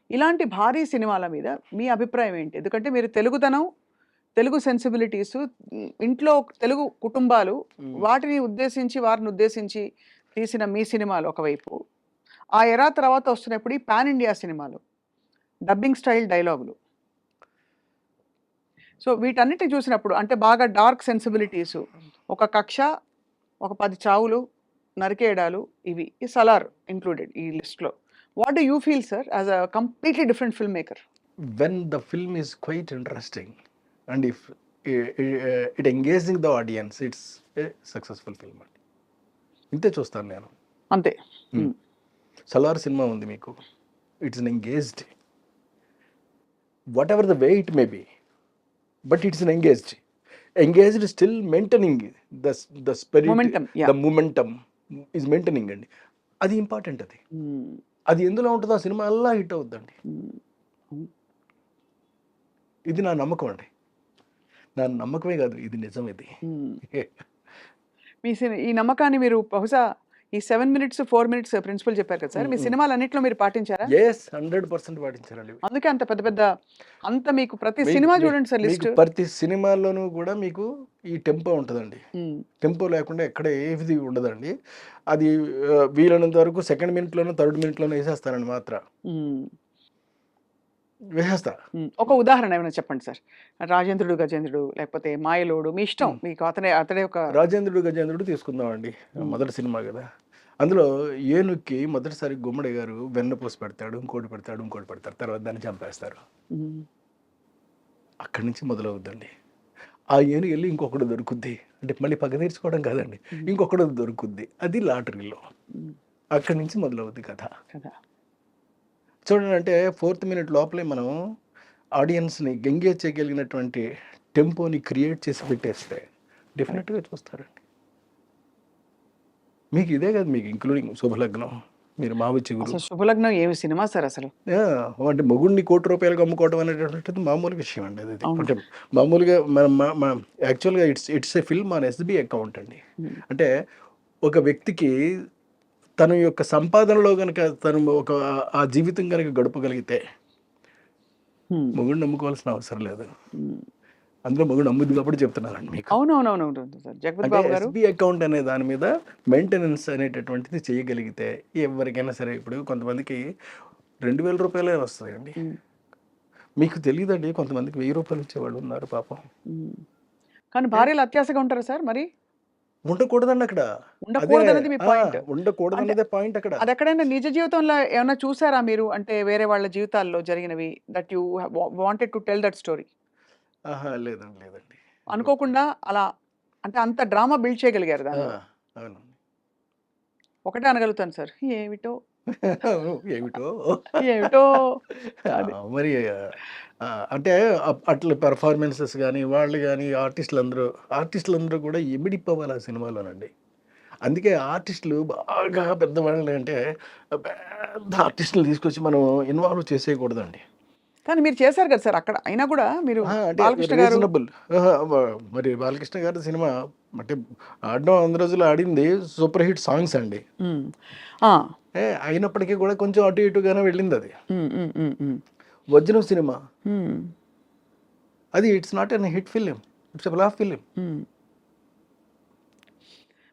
ఇలాంటి భారీ సినిమాల మీద మీ అభిప్రాయం ఏంటి? ఎందుకంటే మీరు తెలుగుదనం, తెలుగు సెన్సిబిలిటీస్, ఇంట్లో తెలుగు కుటుంబాలు, వారిని ఉద్దేశించి తీసిన మీ సినిమాలు ఒకవైపు, ఆ ఎరా తర్వాత వస్తున్నప్పుడు ఈ పాన్ ఇండియా సినిమాలు, డబ్బింగ్ స్టైల్ డైలాగులు, సో వీటన్నిటిని చూసినప్పుడు అంటే బాగా డార్క్ సెన్సిబిలిటీస్, ఒక కక్ష, ఒక 10 చావులు, నరికేయడాలు, ఇవి ఈ సలార్ ఇంక్లూడెడ్ ఈ లిస్ట్లో. What do you feel sir as a completely different film maker? When the film is quite interesting and if it engaging the audience, it's a successful film అండి. ఇంతే చూస్తాను నేను. అంతే. సలార్ సినిమా ఉంది మీకు, it's an engaged, what ever the way it may be, but it's an engaged still maintaining the spirit, Momentum, yeah. The momentum is maintaining అండి. అది important. అది ఎందులో ఉంటుందో ఆ సినిమా అలా హిట్ అవుద్దండి. ఇది నా నమ్మకం అండి. నా నమ్మకమే కాదు, ఇది నిజం. ఇది ఈ నమ్మకాన్ని మీరు బహుశా ఈ 7 minutes 4 minutes ప్రిన్సిపల్ చెప్పారు కదా సార్, మీ సినిమాలన్నిట్లో మీరు పాటించారా? ఎస్, 100% పాటించారండి. అందుకే అంత పెద్ద పెద్ద అంత మీకు ప్రతి మీకు- సినిమా మీకు- చూడండి సార్ లిస్ట్. మీకు ప్రతి సినిమాలోనూ కూడా మీకు ఈ టెంపో ఉంటుందండి. టెంపో లేకుండా ఎక్కడ ఏది ఉండదండి. అది వీలైనంత వరకు సెకండ్ మినిట్లోనూ థర్డ్ మినిట్లోనూ వేసేస్తానండి. మాత్రం వేసేస్తా. ఒక ఉదాహరణ ఏమైనా చెప్పండి సార్. రాజేంద్రుడు గజేంద్రుడు లేకపోతే మాయలోడు, మీ ఇష్టం, మీకు అతడే ఒక. రాజేంద్రుడు గజేంద్రుడు తీసుకుందామండి, మొదటి సినిమా కదా. అందులో ఏనుక్కి మొదటిసారి గుమ్మడి గారు వెన్నపూస పెడతాడు, ఇంకోటి పెడతాడు, తర్వాత దాన్ని చంపేస్తారు. అక్కడి నుంచి మొదలవుద్దండి. ఆ ఏనుగు వెళ్ళి ఇంకొకటి దొరుకుద్ది, అంటే మళ్ళీ పగ తీర్చుకోవడం కాదండి, ఇంకొకటి దొరుకుద్ది, అది లాటరీలో. అక్కడి నుంచి మొదలవుద్ది కథ. చూడండి, అంటే 4th minute లోపలే మనం ఆడియన్స్ని ఎంగేజ్ చేయగలిగినటువంటి టెంపోని క్రియేట్ చేసి పెట్టేస్తే డెఫినెట్గా చూస్తారండి. మీకు ఇదే కదా, మీకు ఇంక్లూడింగ్ శుభలగ్నం, మీరు మావి చిగురు. అసలు శుభలగ్నం ఏమి సినిమా సార్ అసలు. అంటే మొగుడిని ₹1,00,00,000 అమ్ముకోవడం అనేటటువంటిది మామూలు విషయం అండి. అది అంటే మామూలుగా మనం యాక్చువల్గా it's a film on SB account అండి. అంటే ఒక వ్యక్తికి తన యొక్క సంపాదనలో కనుక తను ఆ జీవితం కనుక గడపగలిగితే మొగుడిని నమ్ముకోవాల్సిన అవసరం లేదు. అందులో మొగుడు నమ్ముద్ది కాబట్టి చెప్తున్నానండి మీకు. అవునవునవును సార్. జగపతి బాబు గారు SB అకౌంట్ అనే దాని మీద మెయింటెనెన్స్ అనేటటువంటిది చేయగలిగితే ఎవరికైనా సరే, ఇప్పుడు కొంతమందికి ₹2,000 వస్తాయండి. మీకు తెలియదండి, కొంతమందికి ₹1,000 ఇచ్చేవాళ్ళు ఉన్నారు పాపం. కానీ భార్యలు అత్యాశగా ఉంటారా సార్ మరి? ఉండకూడదండి అక్కడ. ఉండకూడదన్నది మీ పాయింట్. ఉండకూడదన్నదే పాయింట్ అక్కడ. అది ఎక్కడైనా నిజ జీవితంలో ఏమైనా చూసారా మీరు? అంటే వేరే వాళ్ళ జీవితాల్లో జరిగినవి that you wanted to tell that story? లేదండి. అనుకోకుండా అలా, అంటే అంత డ్రామా బిల్డ్ చేయగలిగారు దాన్ని. అవును. ఒకటే అనగలుగుతాను సార్, ఏమిటో ఏమిటో ఏమిటో. మరి అంటే అట్లా పెర్ఫార్మెన్సెస్ కానీ వాళ్ళు కానీ ఆర్టిస్టులందరూ కూడా ఇమిడిపోవాలి ఆ సినిమాలోనండి. అందుకే ఆర్టిస్టులు బాగా పెద్దవాళ్ళు, అంటే పెద్ద ఆర్టిస్టులు తీసుకొచ్చి మనం ఇన్వాల్వ్ చేసేయకూడదండి. కానీ మీరు చేశారు కదా సార్ అక్కడ, అయినా కూడా మీరు బాలకృష్ణ గారు. రీజనబుల్. మరి బాలకృష్ణ గారి సినిమా అంటే ఆడడం 100 రోజులు ఆడింది సూపర్ హిట్ సాంగ్స్ అండి. అయినప్పటికీ కూడా కొంచెం అటు ఇటుగానే వెళ్ళింది అది. వజ్రం సినిమా అది it's not an hit film, it's a flop film.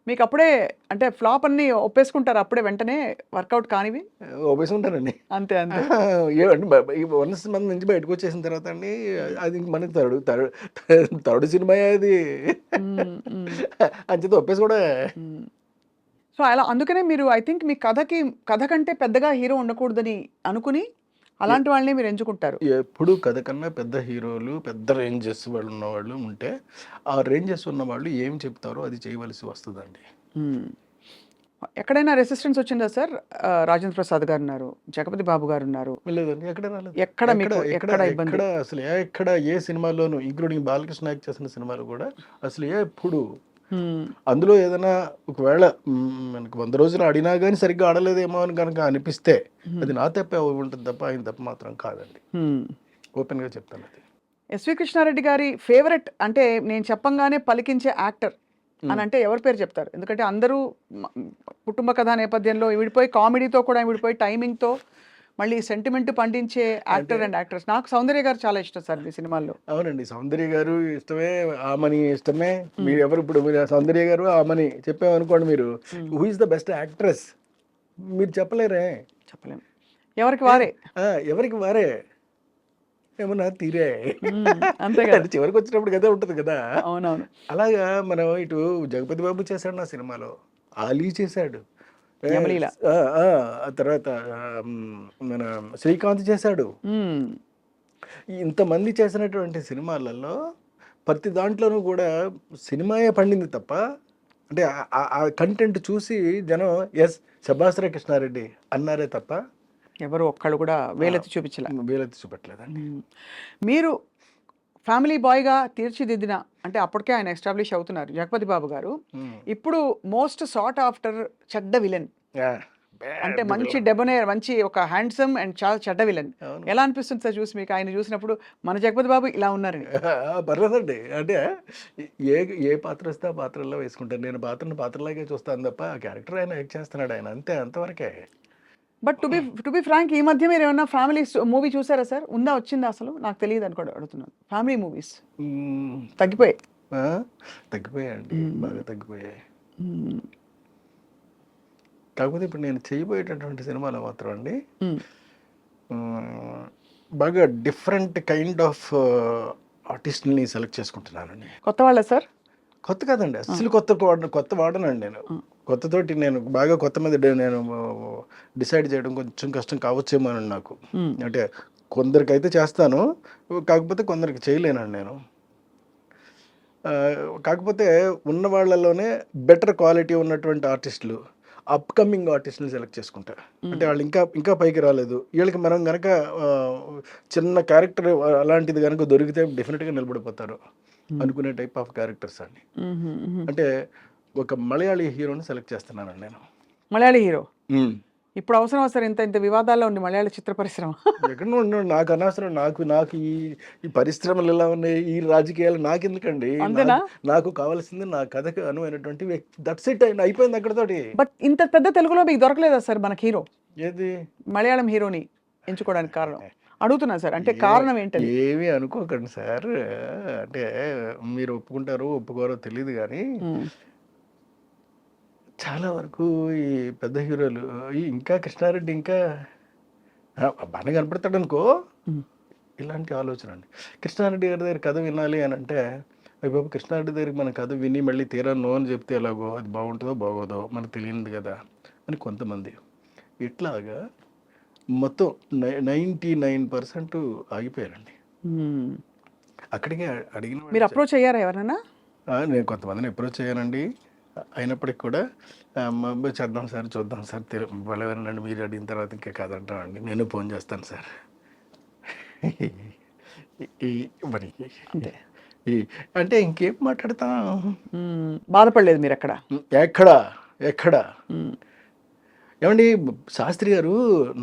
మీకు అప్పుడే అంటే ఫ్లాప్ అన్ని ఒప్పేసుకుంటారు అప్పుడే వెంటనే, వర్కౌట్ కానివి ఒప్పేసుకుంటానండి. అంతే అంతే. ఏమండి 1 month నుంచి బయటకు వచ్చేసిన తర్వాత అండి, అది ఇంక మనకి థర్డ్ సినిమా అది అంచేత ఒప్పేసి కూడా. సో అలా అందుకనే మీరు ఐ థింక్ మీ కథ కంటే పెద్దగా హీరో ఉండకూడదని అనుకుని అలాంటి వాళ్ళని మీరు ఎంచుకుంటారు. ఎప్పుడు కథ కన్నా పెద్ద హీరోలు, పెద్ద రేంజెస్ వాళ్ళు ఉన్నవాళ్ళు ఉంటే, ఆ రేంజెస్ ఉన్న వాళ్ళు ఏం చెప్తారో అది చేయవలసి వస్తుందండి. ఎక్కడైనా రెసిస్టెన్స్ వచ్చిందా సార్? రాజేంద్ర ప్రసాద్ గారు ఉన్నారు, జగపతి బాబు గారు ఉన్నారు. లేదండి, ఎక్కడ రాలేదు. ఇబ్బంది అసలు ఎక్కడ ఏ సినిమాలోనూ, ఇంక్లూడింగ్ బాలకృష్ణ యాక్ట్ చేసిన సినిమాలు కూడా అసలు ఎప్పుడు అందులో ఏదైనా ఒకవేళ మనకు 100 రోజులు ఆడినా కానీ సరిగ్గా ఆడలేదేమో అని కనుక అనిపిస్తే అది నా తప్పే ఉంటుంది తప్ప ఆయన తప్ప మాత్రం కాదండి. ఓపెన్గా చెప్తాను. అది ఎస్వి కృష్ణారెడ్డి గారి ఫేవరెట్ అంటే నేను చెప్పంగానే పలికించే యాక్టర్ అని అంటే ఎవరి పేరు చెప్తారు? ఎందుకంటే అందరూ కుటుంబ కథా నేపథ్యంలో విడిపోయి, కామెడీతో కూడా విడిపోయి, టైమింగ్తో మళ్ళీ సెంటిమెంట్ పండించే యాక్టర్ అండ్ యాక్ట్రెస్. నాకు సౌందర్య గారు చాలా ఇష్టం సార్ మీ సినిమాల్లో. అవునండి, సౌందర్య గారు ఇష్టమే, ఆమని ఇష్టమే. మీరు ఎవరు ఇప్పుడు మీరు సౌందర్య గారు ఆమని చెప్పామనుకోండి, మీరు who is the best actress మీరు చెప్పలేరే. చెప్పలేము, ఎవరికి వారే ఏమన్నా తీరే అంతే కదా. చివరికి వచ్చినప్పుడు కదా ఉంటుంది కదా. అవునవును. అలాగా మనం ఇటు జగపతి బాబు చేశాడు నా సినిమాలో, ఆలీ చేశాడు, తర్వాత మన శ్రీకాంత్ చేశాడు. ఇంతమంది చేసినటువంటి సినిమాలలో ప్రతి దాంట్లోనూ కూడా సినిమాయే పండింది తప్ప, అంటే ఆ కంటెంట్ చూసి జనం ఎస్ శభాస్ర కృష్ణారెడ్డి అన్నారే తప్ప ఎవరు ఒక్కళ్ళు కూడా వేలెత్తి చూపించలే. వీలెత్తి చూపెట్టలేదండి. మీరు ఫ్యామిలీ బాయ్గా తీర్చిదిద్దిన, అంటే అప్పటికే ఆయన ఎస్టాబ్లిష్ అవుతున్నారు జగపతి బాబు గారు. ఇప్పుడు మోస్ట్ సాట్ ఆఫ్టర్ చెడ్డ విలన్, అంటే మంచి డెబోనేర్, మంచి ఒక హ్యాండ్సమ్ అండ్ చాలా చెడ్డ విలన్. ఎలా అనిపిస్తుంది సార్ చూసి మీకు, ఆయన చూసినప్పుడు మన జగపతి బాబు ఇలా ఉన్నారని? పర్లేదండి. అంటే ఏ ఏ పాత్ర వస్తే ఆ పాత్రల్లో వేసుకుంటాను. నేను పాత్రను పాత్రలాగే చూస్తాను తప్ప ఆ క్యారెక్టర్ ఆయన యాక్ట్ చేస్తున్నాడు ఆయన, అంతే, అంతవరకే. బట్ టు బి ఫ్రాంక్, ఈ మధ్య మీరు ఏమన్నా ఫ్యామిలీ మూవీ చూసారా సార్? ఉందా, వచ్చిందా అసలు? నాకు తెలియదు అనుకోండి, అడుగుతున్నాను. ఫ్యామిలీ మూవీస్ తగ్గిపోయాయి. తగ్గిపోయాయండి, బాగా తగ్గిపోయాయి. కాకపోతే ఇప్పుడు నేను చేయబోయేటటువంటి సినిమాలో మాత్రం అండి బాగా డిఫరెంట్ కైండ్ ఆఫ్ ఆర్టిస్ట్ని సెలెక్ట్ చేసుకుంటున్నానండి. కొత్త వాళ్ళ సార్? కొత్త కాదండి, అసలు కొత్త వాడనండి నేను. కొత్తతోటి నేను బాగా కొత్త మీద నేను డిసైడ్ చేయడం కొంచెం కష్టం కావచ్చేమో అని నాకు. అంటే కొందరికైతే చేస్తాను, కాకపోతే కొందరికి చేయలేనండి నేను. కాకపోతే ఉన్న వాళ్ళలోనే బెటర్ క్వాలిటీ ఉన్నటువంటి ఆర్టిస్టులు, అప్కమింగ్ ఆర్టిస్ట్ని సెలెక్ట్ చేసుకుంటా. అంటే వాళ్ళు ఇంకా పైకి రాలేదు, వీళ్ళకి మనం కనుక చిన్న క్యారెక్టర్ అలాంటిది కనుక దొరికితే డెఫినెట్గా నిలబడిపోతారు అనుకునే టైప్ ఆఫ్ క్యారెక్టర్స్ అండి. అంటే ఒక మలయాళీ హీరోని సెలెక్ట్ చేస్తున్నానండి నేను. మలయాళీ హీరో ఇప్పుడు అవసరం సార్? ఇంత వివాదాల్లో ఉంది మలయాళ చిత్ర పరిశ్రమ. ఎక్కడ ఉన్నాడు, నాకు అనవసరం. నాకు ఈ పరిశ్రమలు ఎలా ఉన్నాయి, ఈ రాజకీయాలు నాకు ఎందుకండి. నాకు కావాల్సింది నా కథకు అనువైనటువంటి వ్యక్తి, దట్స్ ఇట్, అయిపోయింది అక్కడతోటి. బట్ ఇంత పెద్ద తెలుగులో మీకు దొరకలేదా సార్ మనకి హీరో? ఏది మలయాళం హీరోని ఎంచుకోవడానికి కారణం అడుగుతున్నా సార్, అంటే కారణం ఏంటంటే? ఏమీ అనుకోకండి సార్, అంటే మీరు ఒప్పుకుంటారో ఒప్పుకోరో తెలియదు కానీ చాలా వరకు ఈ పెద్ద హీరోలు ఇంకా కృష్ణారెడ్డి ఇంకా బాగా కనపడతాడు అనుకో, ఇలాంటి ఆలోచన అండి. కృష్ణారెడ్డి గారి దగ్గర కథ వినాలి అని అంటే, అయ్యి బాబు కృష్ణారెడ్డి దగ్గరికి మన కథ విని మళ్ళీ తీరా నో అని చెప్తే ఎలాగో, అది బాగుంటుందో బాగోదో మనకు తెలియదు కదా అని కొంతమంది. ఇట్లాగా మొత్తం 99% ఆగిపోయారండి. అక్కడికి అడిగిన మీరు అప్రోచ్ అయ్యారా ఎవరైనా? నేను కొంతమందిని అప్రోచ్ అయ్యానండి. అయినప్పటికి కూడా చేద్దాం సార్, చూద్దాం సార్, బలవేనండి మీరు అడిగిన తర్వాత ఇంకా కాదంటామండి, నేను ఫోన్ చేస్తాను సార్. మరి అంటే ఇంకేం మాట్లాడతాం. బాధపడలేదు మీరు అక్కడ? ఎక్కడ ఏమండి, శాస్త్రి గారు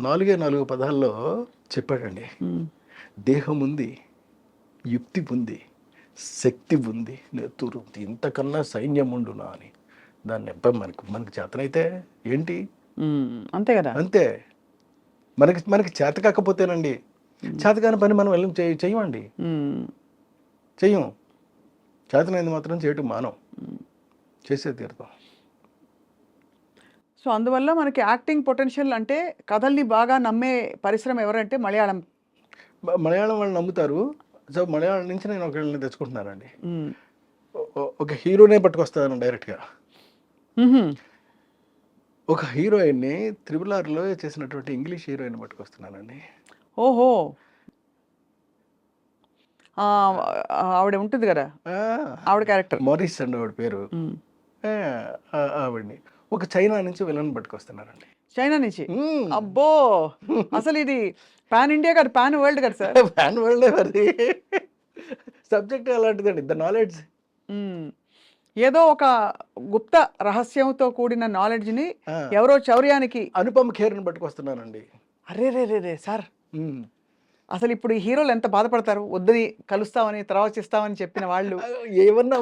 4 పదాల్లో చెప్పాడండి. దేహం ఉంది, యుక్తి ఉంది, శక్తి ఉంది, నెత్తురు ఉంది, ఇంతకన్నా సైన్యం ఉండునా అని. దాన్ని మనకి చేతనైతే ఏంటి, అంతే కదా, అంతే. మనకి చేత కాకపోతేనండి, చేతకాని పని మనం వెళ్ళి చెయ్యమండి, చెయ్యం. చేతనైంది మాత్రం చేయటం మానం, చేసే తీరుతాం. సో అందువల్ల మనకి యాక్టింగ్ పొటెన్షియల్, అంటే కథల్ని బాగా నమ్మే పరిశ్రమ ఎవరంటే మలయాళం వాళ్ళు నమ్ముతారు. సో మలయాళం నుంచి నేను ఒకళ్ళని తెచ్చుకుంటున్నానండి. ఒక హీరోనే పట్టుకొస్తాను డైరెక్ట్గా. ఒక హీరోయిన్ని RRRలో చేసినటువంటి ఇంగ్లీష్ హీరోయిన్ పట్టుకొస్తున్నానండి. ఓహో, ఆవిడ ఉంటుంది కదా, ఆవిడ క్యారెక్టర్ మారిస్ అండి ఆవిడ పేరు. ఆవిడ్ని ఒక చైనా నుంచి విలన్ పట్టుకొస్తున్నారండి. చైనా నుంచి? అబ్బో, అసలు ఇది పాన్ ఇండియా కాదు, పాన్ వరల్డ్ కదా సార్. పాన్ వరల్డ్ మరి సబ్జెక్ట్ అలాంటిదండి, ద నాలెడ్జ్. ఏదో ఒక గుప్త రహస్యంతో కూడిన నాలెడ్జ్ని ఎవరో చౌర్యానికి అనుపమ్ ఖేర్ని పట్టుకొస్తున్నానండి. అరే రే రే రే సార్, అసలు ఇప్పుడు ఈ హీరోలు ఎంత బాధపడతారు, వద్దని కలుస్తామని తర్వాత ఇస్తామని చెప్పిన వాళ్ళు. ఏమన్నా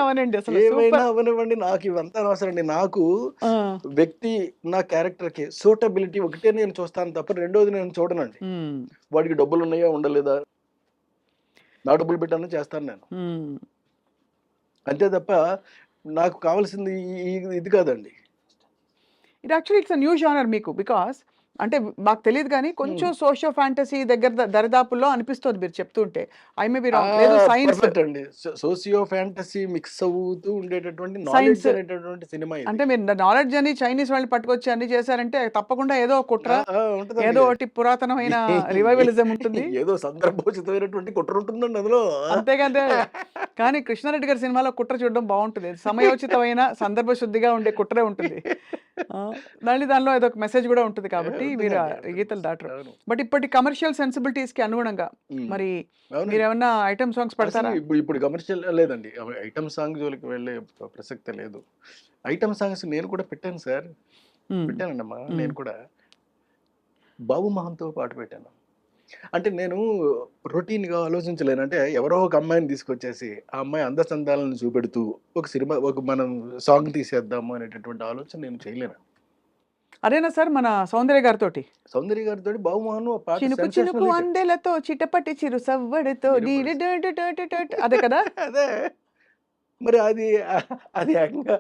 అవనండి, అసలు ఏమైనా అవనివ్వండి, నాకు ఇవంతా అవసరం అండి. నాకు వ్యక్తి, నా క్యారెక్టర్కి సూటబిలిటీ ఒకటే నేను చూస్తాను తప్ప రెండోది నేను చూడనండి. వాడికి డబ్బులు ఉన్నాయా ఉండలేదా, నా డబ్బులు పెట్టాను చేస్తాను నేను, అంతే తప్ప నాకు కావాల్సింది ఇది కాదండి. It actually it's a new genre మీకు, బికాస్ అంటే మాకు తెలియదు కానీ కొంచెం సోషియో ఫ్యాంటసీ దగ్గర దరిదాపుల్లో అనిపిస్తుంది మీరు చెప్తుంటే. I may be wrong. లేదు సైన్స్ పర్ఫెక్ట్ అండి. సోషియో ఫ్యాంటసీ మిక్స్ అవుతూ ఉండేటటువంటి సైన్స్ నాలెడ్జ్ అనేటటువంటి సినిమా ఇది. అంటే మీరు నాలెడ్జ్ అని చైనీస్ వాళ్ళని పట్టుకొచ్చి అన్ని చేశారంటే తప్పకుండా ఏదో ఒక కుట్ర, ఉంటదండి. ఏదో ఒకటి పురాతనమైన రివైవలిజం ఉంటుంది. ఏదో సందర్భోచితమైనటువంటి కుట్ర ఉంటుందండి అందులో. అంతేగాదే కానీ కృష్ణారెడ్డి గారి సినిమాలో కుట్ర చూడడం బాగుంటుంది. సమయోచితమైన సందర్భ శుద్ధిగా ఉండే కుట్రే ఉంటుంది. మళ్ళీ దానిలో ఏదో ఒక మెసేజ్ కూడా ఉంటుంది కాబట్టి మీరు ఆ ఉంటుందండి. గీతలు దాటరు. అవును. బట్ ఇప్పటి కమర్షియల్ సెన్సిబిలిటీస్కి అనుగుణంగా మరి అవునండి. మీరేమన్నా ఐటమ్ సాంగ్స్ అసలు పెడతారా? ఇప్పుడు కమర్షియల్ లేదండి. ఐటమ్ సాంగ్ జోలికి వెళ్ళే ప్రసక్తే లేదు. ఐటమ్ సాంగ్స్ నేను కూడా పెట్టాను సార్. మ్మ్. పెట్టానండమ్మా. మ్మ్. నేను కూడా బాబు మోహన్‌తో పాట పెట్టాను. అంటే నేను రొటీన్‌గా ఆలోచించలేను. అంటే ఎవరో ఒక అమ్మాయిని తీసుకొచ్చేసి, ఆ అమ్మాయి అందచందాలను చూపెడుతూ ఒక మనం సాంగ్ తీసేద్దాము అనేటటువంటి ఆలోచన నేను చేయలేను. అదేనా సార్ మన సౌందర్య గారితోటి సౌందర్య గారితోటి బాబు మోహన్ ఓ పాట చినుకు చినుకు సెన్సేషనల్ హిట్. అందెలతో చిటపటి చిరు సవ్వడితో మీరు అదే కదా. అదే. మరి అది ఏకంగా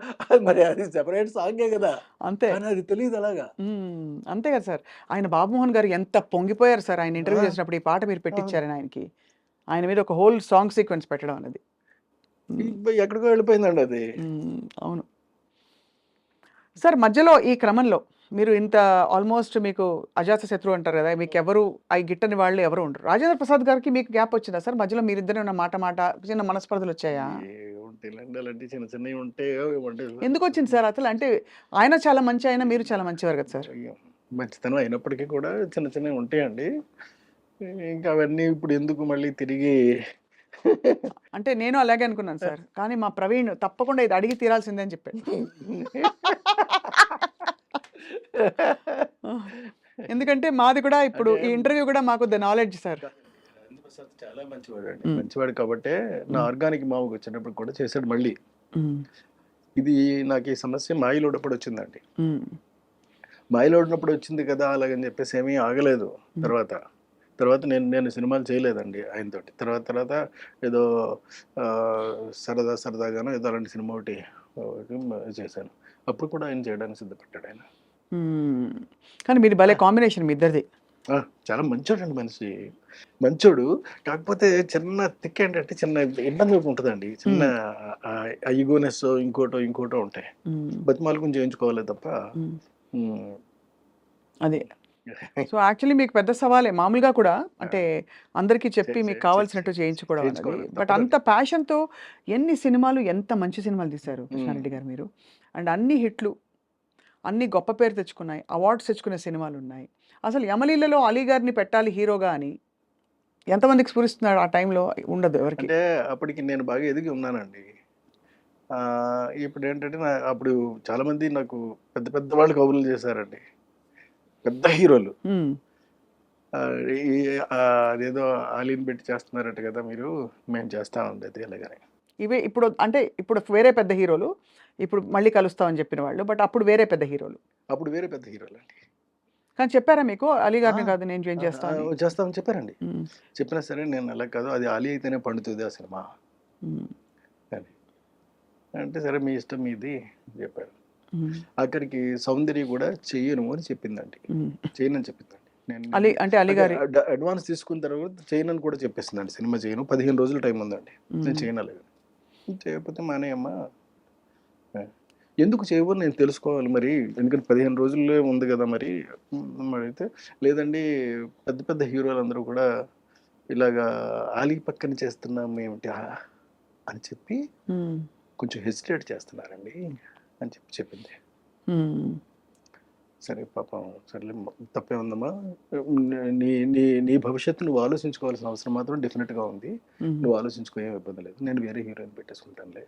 అది సెపరేట్ సాంగే కదా! అంతే. కానీ అది తెలీదు అలాగా. అంతే కదా సార్. ఆయన బాబుమోహన్ గారు ఎంత పొంగిపోయారు సార్ ఆయన ఇంటర్వ్యూ ఆ! చేసినప్పుడు ఈ పాట మీరు అవును. పెట్టించారని ఆయనకి. ఆయన మీద ఒక హోల్ సాంగ్ సీక్వెన్స్ పెట్టడం అనేది. ఎక్కడికో వెళ్ళిపోయిందండి అది. అవును. సార్ మధ్యలో ఈ క్రమంలో మీరు ఇంత ఆల్మోస్ట్ మీకు అజాత శత్రువు అంటారు కదా! మీకెవరు గిట్టని వాళ్ళు ఎవరు ఉండరు. రాజేంద్ర ప్రసాద్ గారికి మీకు గ్యాప్ వచ్చిందా సార్? మధ్యలో మీరిద్దరు ఉన్న మాట చిన్న మనస్పర్ధలు వచ్చాయా? ఏముంటాయిలెండి అలాంటి చిన్న చిన్నవి ఉంటే ఎందుకు వచ్చింది సార్ అసలు? అంటే ఆయన చాలా మంచి ఆయన, మీరు చాలా మంచివారు కదా సార్. అయ్యో! మంచితనం అయినప్పటికీ కూడా చిన్న చిన్నవి ఉంటాయండి. ఇంకా అవన్నీ ఇప్పుడు ఎందుకు మళ్ళీ తిరిగి అంటే నేను అలాగే అనుకున్నాను సార్. కానీ మా ప్రవీణ్ తప్పకుండా ఇది అడిగి తీరాల్సిందే అని చెప్పాడు. ఎందుకంటే మాది కూడా ఇప్పుడు ఈ ఇంటర్వ్యూ కూడా మాకు the knowledge sir. Rajendra Prasad చాలా మంచివాడండి. మంచివాడు కాబట్టే నా ఆర్గానిక్ మామకు వచ్చేటప్పుడు కూడా చేశాడు మళ్ళీ. ఇది నాకు ఈ సమస్య మాయిలోడప్పుడు వచ్చిందండి. మాయిలోడినప్పుడు వచ్చింది కదా అలాగని చెప్పేసి ఏమీ ఆగలేదు. తర్వాత నేను సినిమాలు చేయలేదండి ఆయనతోటి. తర్వాత ఏదో సరదాగానో ఏదో అలాంటి సినిమా ఒకటి చేశాను. అప్పుడు కూడా ఆయన చేయడానికి సిద్ధపడ్డాడు ఆయన. కానీ మీది భలే కాంబినేషన్ మీ ఇద్దరిది. చాలా మంచోడండి మనిషి. మంచోడు. కాకపోతే చిన్న థిక్ ఏంటంటే చిన్న ఇబ్బంది ఉంటుందండి. చిన్న ఈగోనెస్ ఇంకోటో ఉంటాయి. బతిమాలుకుని చేయించుకోవాలి తప్ప. అదే. సో యాక్చువల్లీ మీకు పెద్ద సవాలే మామూలుగా కూడా అంటే అందరికీ చెప్పి మీకు కావాల్సినట్టు చేయించుకోవడం అనేది. బట్ అంత ప్యాషన్తో ఎన్ని సినిమాలు ఎంత మంచి సినిమాలు తీశారు కృష్ణారెడ్డి గారు మీరు. అండ్ అన్ని హిట్లు, అన్ని గొప్ప పేరు తెచ్చుకున్నాయి, అవార్డ్స్ తెచ్చుకునే సినిమాలు ఉన్నాయి. అసలు యమలీలలో అలీ గారిని పెట్టాలి హీరోగా అని ఎంతమందికి స్ఫురిస్తున్నాడు ఆ టైంలో? ఉండదు ఎవరికి. అంటే అప్పటికి నేను బాగా ఎదిగి ఉన్నానండి. ఇప్పుడు ఏంటంటే అప్పుడు చాలామంది నాకు పెద్ద వాళ్ళు కబుర్లు చేశారండి. పెద్ద హీరోలు. అదేదో ఆలీని పెట్టి చేస్తున్నారట కదా మీరు, మేము చేస్తామండి అది అలాగని. ఇవే ఇప్పుడు వేరే పెద్ద హీరోలు ఇప్పుడు మళ్ళీ కలుస్తామని చెప్పిన వాళ్ళు. బట్ అప్పుడు వేరే పెద్ద హీరోలు అండి. కానీ చెప్పారా మీకు అలీ గారిని కాదు నేను జాయిన్ చేస్తాను చేస్తామని చెప్పారండి. చెప్పినా సరే నేను అలా కాదు, అది ఆలీ అయితేనే పండుతుంది ఆ సినిమా అని అంటే సరే మీ ఇష్టం మీది చెప్పారు. అక్కడికి సౌందర్య కూడా చెయ్యను అని చెప్పిందండి. చేయనని చెప్పిందండి. నేను అలీ గారి అడ్వాన్స్ తీసుకున్న తర్వాత చేయనని కూడా చెప్పేసిందండి. సినిమా చేయను, 15 రోజులు టైం ఉందండి, నేను చేయను అలాగే. చేయకపోతే మానేయమ్మా, ఎందుకు చేయవు నేను తెలుసుకోవాలి మరి, ఎందుకంటే 15 రోజుల్లో ఉంది కదా మరి అయితే. లేదండి పెద్ద హీరోలు అందరూ కూడా ఇలాగా ఆలీ పక్కన చేస్తున్నాం ఏమిటి అని చెప్పి కొంచెం హెసిటేట్ చేస్తున్నారండి అని చెప్పింది. సరే పాపం సర్లే తప్పే ఉందమ్మా, నీ భవిష్యత్తు నువ్వు ఆలోచించుకోవాల్సిన అవసరం మాత్రం డెఫినెట్గా ఉంది, నువ్వు ఆలోచించుకో, ఏం ఇబ్బంది లేదు, నేను వేరే హీరోయిన్ పెట్టేసుకుంటానులే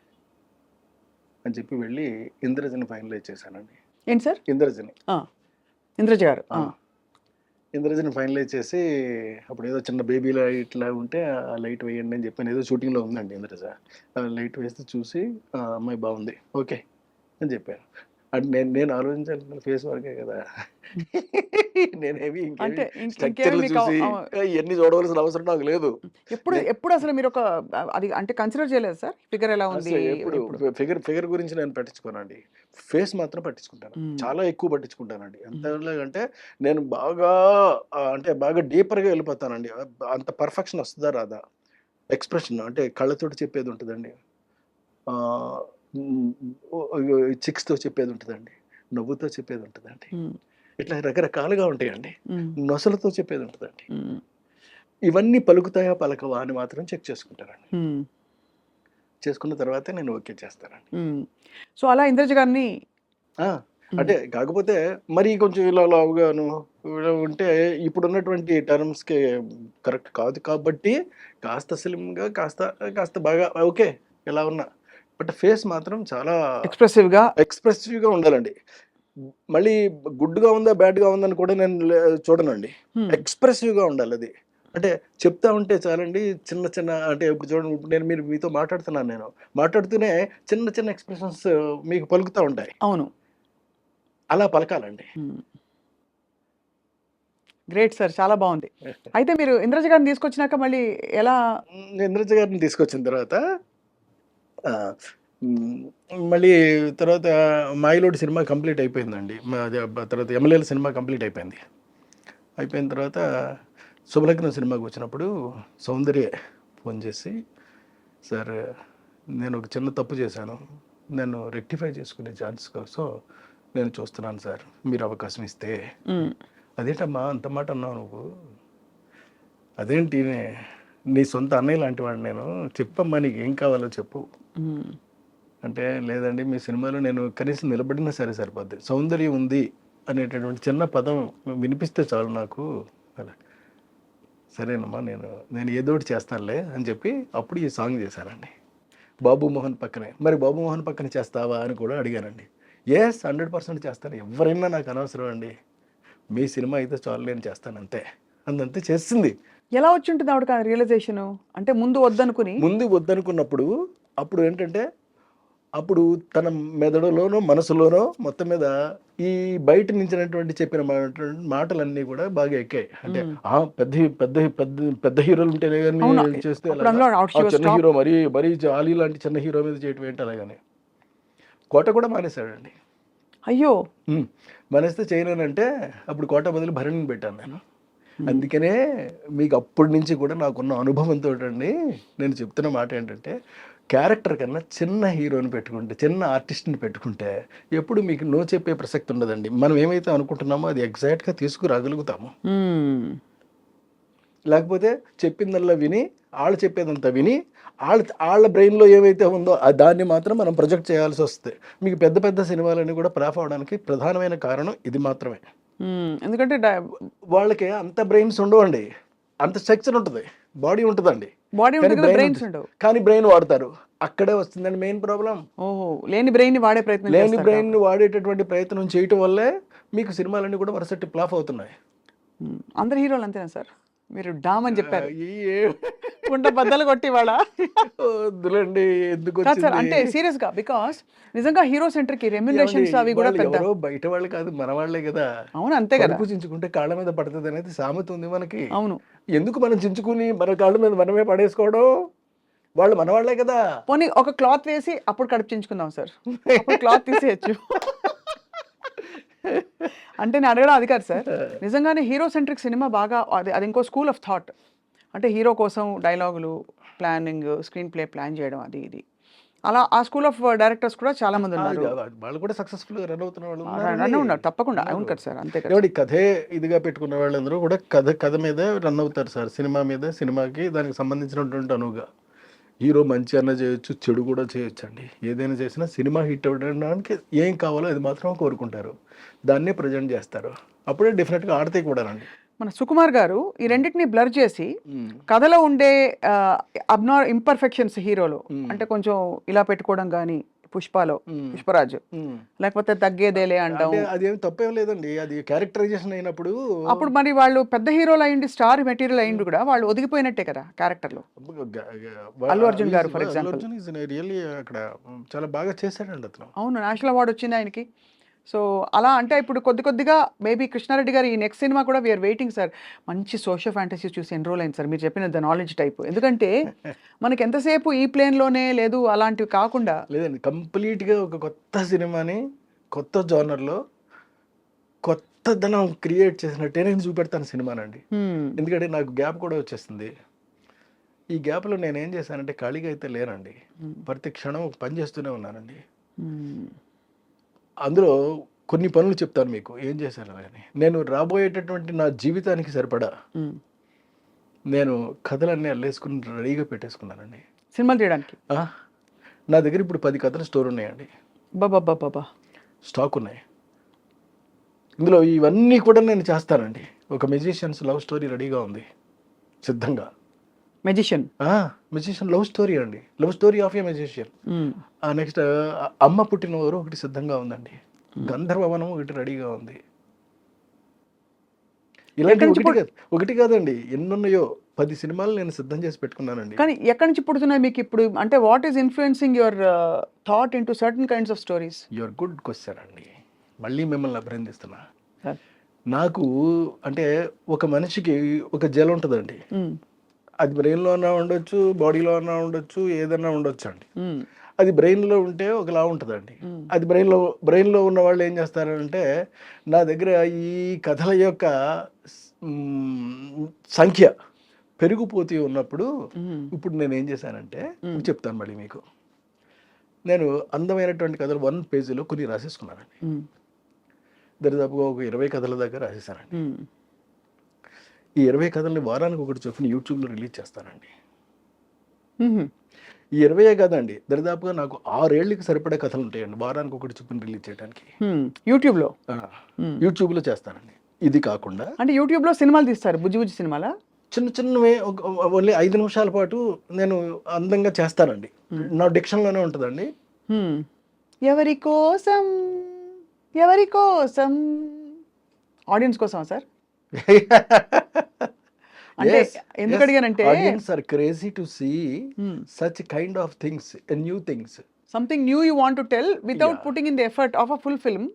అని చెప్పి వెళ్ళి ఇంద్రజని ఫైనలైజ్ చేశానండి. ఏంటి సార్? ఇంద్రజ గారు. ఇంద్రజని ఫైనలైజ్ చేసి అప్పుడు ఏదో చిన్న బేబీ లైట్ లా ఉంటే ఆ లైట్ వేయండి అని చెప్పి ఏదో షూటింగ్లో ఉందండి ఇంద్రజ. లైట్ వేస్తే చూసి అమ్మాయి బాగుంది ఓకే అని చెప్పాను. అంటే నేను ఆలోచించాల్సిన ఫేస్ వరకే కదా. నేనేమి ఇంకేమి అంటే ఇంకేమి స్ట్రక్చర్లు మీకు చూసి ఇవన్నీ చూడవలసిన అవసరం నాకు లేదు. ఎప్పుడు నే ఎప్పుడు అసలు మీరు ఒక అది అంటే కన్సిడర్ చేయలేదు సార్? ఫిగర్ ఎలా ఉంది? అసలు ఎప్పుడు ఎప్పుడు? ఫిగర్ గురించి నేను పట్టించుకోనండి. ఫేస్ మాత్రం పట్టించుకుంటాను. హ్మ్. చాలా ఎక్కువ పట్టించుకుంటానండి. ఎంత హ్మ్. ఎలాగంటే నేను బాగా అంటే బాగా డీపర్‌గా వెళ్ళిపోతానండి. అంత పర్ఫెక్షన్ వస్తదా రాదా? ఎక్స్‌ప్రెషన్ అంటే కళ్ళతోటి చెప్పేది ఉంటదండి. ఆహ్, హ్మ్. చిక్స్‌తో చెప్పేది ఉంటదండి. నవ్వుతో చెప్పేది ఉంటదండి. హ్మ్. ఇట్లా రకరకాలుగా ఉంటాయండి. హ్మ్. నొసలతో చెప్పేది ఉంటదండి. హ్మ్. ఇవన్నీ పలుకుతాయా? పలకవా? అని మాత్రం చెక్ చేసుకుంటానండి. హ్మ్. చేసుకున్న తర్వాతే నేను ఓకే చేస్తానండి. హ్మ్. సో, అలా ఇంద్రజ గారిని ఆ! హ్మ్. అంటే కాకపోతే మరీ కొంచెం ఇలా లావుగాను ఇలా ఉంటే ఇప్పుడున్నటువంటి టర్మ్స్‌కి కరెక్ట్ కాదు కాబట్టి కాస్త స్లిమ్‌గా కాస్త బాగా ఓకే. ఇలా ఉన్నా. బట్ ఫేస్ మాత్రం చాలా ఎక్స్‌ప్రెసివ్‌గా ఎక్స్‌ప్రెసివ్‌గా ఉండాలండి. మళ్ళీ గుడ్‌గా ఉందా? బ్యాడ్‌గా ఉందని కూడా నేను చూడనండి. హ్మ్. ఎక్స్‌ప్రెసివ్‌గా ఉండాలది. అంటే చెప్తా ఉంటే చాలండి చిన్న చిన్న అంటే ఇప్పుడు చూడండి ఇప్పుడు మీతో మాట్లాడుతున్నాను నేను. మాట్లాడుతూనే చిన్న చిన్న ఎక్స్‌ప్రెషన్స్ మీకు పలుకుతా ఉంటాయి. అవును. అలా పలకాలండి. హ్మ్. Great sir. చాలా బావుంది. అయితే మీరు ఇంద్రజ గారిని తీసుకొచ్చినాక మళ్ళీ ఎలా ఇంద్రజ గారిని తీసుకొచ్చిన తర్వాత ఆహ్, హ్మ్. మళ్ళీ తర్వాత 'మాయలోడి' సినిమా కంప్లీట్ అయిపోయిందండి. అదే తర్వాత 'యమలీల' సినిమా కంప్లీట్ అయిపోయింది. అయిపోయిన తర్వాత 'శుభలగ్నం' సినిమాకి వచ్చినప్పుడు సౌందర్య ఫోన్ చేసి, "సార్ నేను ఒక చిన్న తప్పు చేశాను. నన్ను రెక్టిఫై చేసుకునే ఛాన్స్ కోసం నేను చూస్తున్నాను సార్. మీరు అవకాశం ఇస్తే." హ్మ్. "అదేంటమ్మా అంత మాట అన్నావు నువ్వు? అదేంటి నీ సొంత అన్నయ్య లాంటి వాడిని నేను. చెప్పమ్మా నీకేం కావాలో చెప్పు." హ్మ్. అంటే లేదండి మీ సినిమాలో నేను కనీసం నిలబడినా సరే సరిపోద్ది. సౌందర్యం ఉంది అనేటటువంటి చిన్న పదం వినిపిస్తే చాలు నాకు అలా. సరేనమ్మా నేను ఏదోకటి చేస్తానులే అని చెప్పి అప్పుడు ఈ సాంగ్ చేశానండి. బాబు మోహన్ పక్కనే. మరి బాబు మోహన్ పక్కన చేస్తావా అని కూడా అడిగానండి. యెస్ 100% చేస్తాను. ఎవరైనా నాకు అనవసరం అండి. మీ సినిమా అయితే చాలు నేను చేస్తాను అంతే. అందంతే చేసింది. ఎలా వచ్చుంటుంది ఆవిడకి ఆ రియలైజేషను? అంటే ముందు వద్దనుకుని ముందు వద్దనుకున్నప్పుడు అప్పుడు ఏంటంటే అప్పుడు తన మెదడులోనో, మనసులోనో మొత్తం మీద ఈ బయట నుంచినటువంటి చెప్పిన మాటలన్నీ కూడా బాగా ఎక్కాయి. అంటే హ్మ్. పెద్ద పెద్ద పెద్ద పెద్ద హీరోలు ఉంటేనే గాని అవును. చేస్తే అప్పుడు ఎలాగా? అందులో షీ వాస్ చిన్న టాప్. హీరో మరీ 'ఆలీ' లాంటి చిన్న హీరో మీద చేయటం ఏంటి అలాగని. కోట కూడా మానేశాడండి. అయ్యో! హ్మ్. మానేస్తే చేయలేనంటే అప్పుడు కోట బదులు భరణిని పెట్టాను నేను. హ్మ్. అందుకనే మీకు అప్పటి నుంచి కూడా నాకున్న అనుభవంతోటండి నేను చెప్తున్న మాట ఏంటంటే, క్యారెక్టర్ కన్నా చిన్న హీరోని పెట్టుకుంటే, చిన్న ఆర్టిస్ట్‌ని పెట్టుకుంటే, ఎప్పుడు మీకు నో చెప్పే ప్రసక్తి ఉండదండి. మనం ఏమైతే అనుకుంటున్నామో అది ఎగ్జాక్ట్‌గా తీసుకురాగలుగుతాము. హ్మ్. లేకపోతే చెప్పిందల్లా విని, ఆళ్ళు చెప్పేదంతా విని, ఆళ్ళ బ్రెయిన్‌లో ఏమైతే ఉందో దాన్ని మాత్రం మనం ప్రొజెక్ట్ చేయాల్సొస్తది. మీకు పెద్ద పెద్ద సినిమాలన్నీ కూడా ఫ్లాప్ అవ్వడానికి ప్రధానమైన కారణం ఇది మాత్రమే. హ్మ్. ఎందుకంటే వాళ్ళకి అంత బ్రెయిన్స్ ఉండవండి. అంత స్ట్రక్చర్ ఉంటది. బాడీ ఉంటదండి. బాడీ కానీ ఉంటది కదా! బ్రెయిన్ బ్రెయిన్స్ ఉంటది. ఉండవు. కానీ బ్రెయిన్ వాడతారు. అక్కడే వస్తుందండి మెయిన్ ప్రాబ్లమ్. ఓహో! లేని బ్రెయిన్‌ని వాడే ప్రయత్నం లేని చేస్తారు బ్రెయిన్‌ని కాబట్టి. వాడేటటువంటి ప్రయత్నం చేయటం వల్లే మీకు సినిమాలన్నీ కూడా వరుసటి ఫ్లాప్ అవుతున్నాయి. హ్మ్. అందరు హీరోలు అంతేనా సార్? మీరు డామ్ అని చెప్పారు. ఈ కుండ బద్దలు కొట్టి ఇవాళ వద్దులేండి కాదు సార్. ఎందుకొచ్చింది. అంటే సీరియస్‌గా బికాజ్ నిజంగా హీరో సెంటర్‌కి ఏవండీ రెమ్యునరేషన్స్ అవి గూడా వాళ్ళు పెద్ద ఎవరో బయట వాళ్ళు కాదు మన వాళ్ళే గదా! అవును. అంతే గదా! కడుపు చించుకుంటే కాళ్ళ మీద పడతదనేది సామెత ఉంది మనకి. అవును. ఎందుకు మనం చించుకుని మన కాళ్ళ మీద మనమే పడేసుకోవడం? వాళ్ళు మనవాళ్ళే గదా! పోనీ ఒక క్లాత్ వేసి అప్పుడు కడుపు చించుకుందాం సార్. అప్పుడు క్లాత్ తీసేయొచ్చు. అంటే నేను అడగడం అది కాదు సార్. నిజంగానే హీరో సెంట్రిక్ సినిమా బాగా అది ఇంకో స్కూల్ ఆఫ్ థాట్. అంటే హీరో కోసం డైలాగులు, ప్లానింగ్, స్క్రీన్ ప్లే ప్లాన్ చేయడం అది ఇది. అలా ఆ స్కూల్ ఆఫ్ డైరెక్టర్స్ కూడా చాలా మంది ఉన్నారు. వాళ్ళు కూడా సక్సెస్‌ఫుల్‌గా రన్ అవుతున్న వాళ్ళు ఉన్నారండి. రన్ ఉన్నారు తప్పకుండా. అవును ఉన్నారు. కదా సార్. అంతే కదా ఏవండీ సార్. కథే ఇదిగా పెట్టుకున్న వాళ్ళందరూ కూడా కథ మీదే రన్ అవుతారు సార్. సినిమా మీద, సినిమాకి దానికి సంబంధించినటువంటి అనువుగా. హీరో మంచి అన్నా చేయొచ్చు, చెడు కూడా చేయొచ్చండి. ఏదైనా చేసినా సినిమా హిట్ అవ్వడానికి ఏం కావాలో అది మాత్రం కోరుకుంటారు. దాన్నే ప్రెజెంట్ చేస్తారు. అప్పుడే డెఫినిట్‌గా ఆడతాయి కూడానండి. మన సుకుమార్ గారు ఈ హ్మ్. రెండిటిని బ్లర్ చేసి హ్మ్. కథలో ఉండే ఆహ్, ఇంపర్ఫెక్షన్స్ హీరోలో హ్మ్. అంటే కొంచెం ఇలా పెట్టుకోవడం గాని 'పుష్పలో' హ్మ్. 'పుష్పరాజ్' హ్మ్. లేకపోతే తగ్గేదేలే అనడం. అంటే అదేమి తప్పేం లేదండి. అది క్యారెక్టరైజేషన్ అయినప్పుడు అప్పుడు మరి వాళ్ళు పెద్ద హీరోలు అయ్యుండి స్టార్ మెటీరియల్ అయ్యుండి కూడా వాళ్ళు ఒదిగిపోయినట్టే కదా క్యారెక్టర్‌లో. గ గ 'అల్లు అర్జున్' గారు for Allu example. Arjun is really అక్కడ చాలా బాగా చేశాడండి అతను. అవును. నేషనల్ అవార్డ్ వచ్చింది ఆయనకి. సో అలా అంటే ఇప్పుడు కొద్దిగా మేబీ కృష్ణారెడ్డి గారు ఈ నెక్స్ట్ సినిమా కూడా వీఆర్ వెయిటింగ్ సార్. మంచి సోషల్ ఫ్యాంటసీ చూసి ఎన్రోల్ అయింది సార్ మీరు చెప్పిన ద నాలెడ్జ్ టైప్. ఎందుకంటే మనకి ఎంతసేపు ఈ ప్లేన్లోనే లేదు అలాంటివి కాకుండా. లేదండి, కంప్లీట్గా ఒక కొత్త సినిమాని కొత్త జోనర్లో కొత్తదనం క్రియేట్ చేసినట్టే నేను చూపెడతాను సినిమానండి. ఎందుకంటే నాకు గ్యాప్ కూడా వచ్చేస్తుంది. ఈ గ్యాప్లో నేను ఏం చేశానంటే ఖాళీగా అయితే లేనండి, ప్రతి క్షణం పని చేస్తూనే ఉన్నానండి. అందులో కొన్ని పనులు చెప్తాను మీకు ఏం చేశాను అని. నేను రాబోయేటటువంటి నా జీవితానికి సరిపడా నేను కథలన్నీ అల్లేసుకుని రెడీగా పెట్టేసుకున్నానండి సినిమాలు తీయడానికి. నా దగ్గర ఇప్పుడు 10 కథల స్టోర్ ఉన్నాయండి, బాబా స్టాక్ ఉన్నాయి. ఇందులో ఇవన్నీ కూడా నేను చేస్తానండి. ఒక మెజిషియన్స్ లవ్ స్టోరీ రెడీగా ఉంది సిద్ధంగా. మెజిషియన్ లవ్ స్టోరీ అండి, love story of A magician. Next అమ్మ పుట్టినవారు ఒకటి సిద్ధంగా ఉందండి, గంధర్వవనం ఒకటి రెడీగా ఉంది. ఇలాంటి ఒకటి కాదండి, ఎన్నున్నాయో 10 సినిమాలు నేను సిద్ధం చేసి పెట్టుకున్నానండి. కానీ ఎక్కడి నుంచి పుడుతున్నాయి మీకు ఇప్పుడు? అంటే what is influencing your thought into certain kinds of stories? Your good question అండి, మళ్ళీ మిమ్మల్ని అభినందిస్తున్నా. నాకు అంటే ఒక మనిషికి ఒక జల ఉంటుందండి, అది బ్రెయిన్లో అన్నా ఉండొచ్చు, బాడీలో అన్నా ఉండొచ్చు, ఏదన్నా ఉండొచ్చు అండి. అది బ్రెయిన్లో ఉంటే ఒకలా ఉంటుందండి. అది బ్రెయిన్లో ఉన్న వాళ్ళు ఏం చేస్తారంటే, నా దగ్గర ఈ కథల యొక్క సంఖ్య పెరిగిపోతూ ఉన్నప్పుడు ఇప్పుడు నేను ఏం చేశానంటే చెప్తాను మళ్ళీ మీకు. నేను అందమైనటువంటి కథలు 1 పేజీలో కొన్ని రాసేసుకున్నానండి. దరిదాపుగా ఒక 20 కథల దగ్గర రాసేసానండి. ఈ 20 కథల్ని వారానికి ఒకటి చొప్పున యూట్యూబ్లో రిలీజ్ చేస్తానండి. ఈ 20 కాదండి, దరిదాపుగా నాకు 6 ఏళ్ళకి సరిపడే కథలు ఉంటాయండి వారానికి ఒకటి చొప్పున రిలీజ్ చేయడానికి. యూట్యూబ్లో చేస్తానండి. ఇది కాకుండా అంటే యూట్యూబ్లో సినిమాలు తీస్తారు, బుజ్జి సినిమాలా? చిన్నవే ఓన్లీ 5 నిమిషాల పాటు నేను అందంగా చేస్తానండి. నా డిక్షన్లోనే ఉంటుందండి. ఎవరి కోసం ఆడియన్స్ కోసమా సార్? అంటే ఎందుకు అడిగానంటే audience are crazy to see such kind of things, new things, something new you want to tell without putting in the effort of a full film.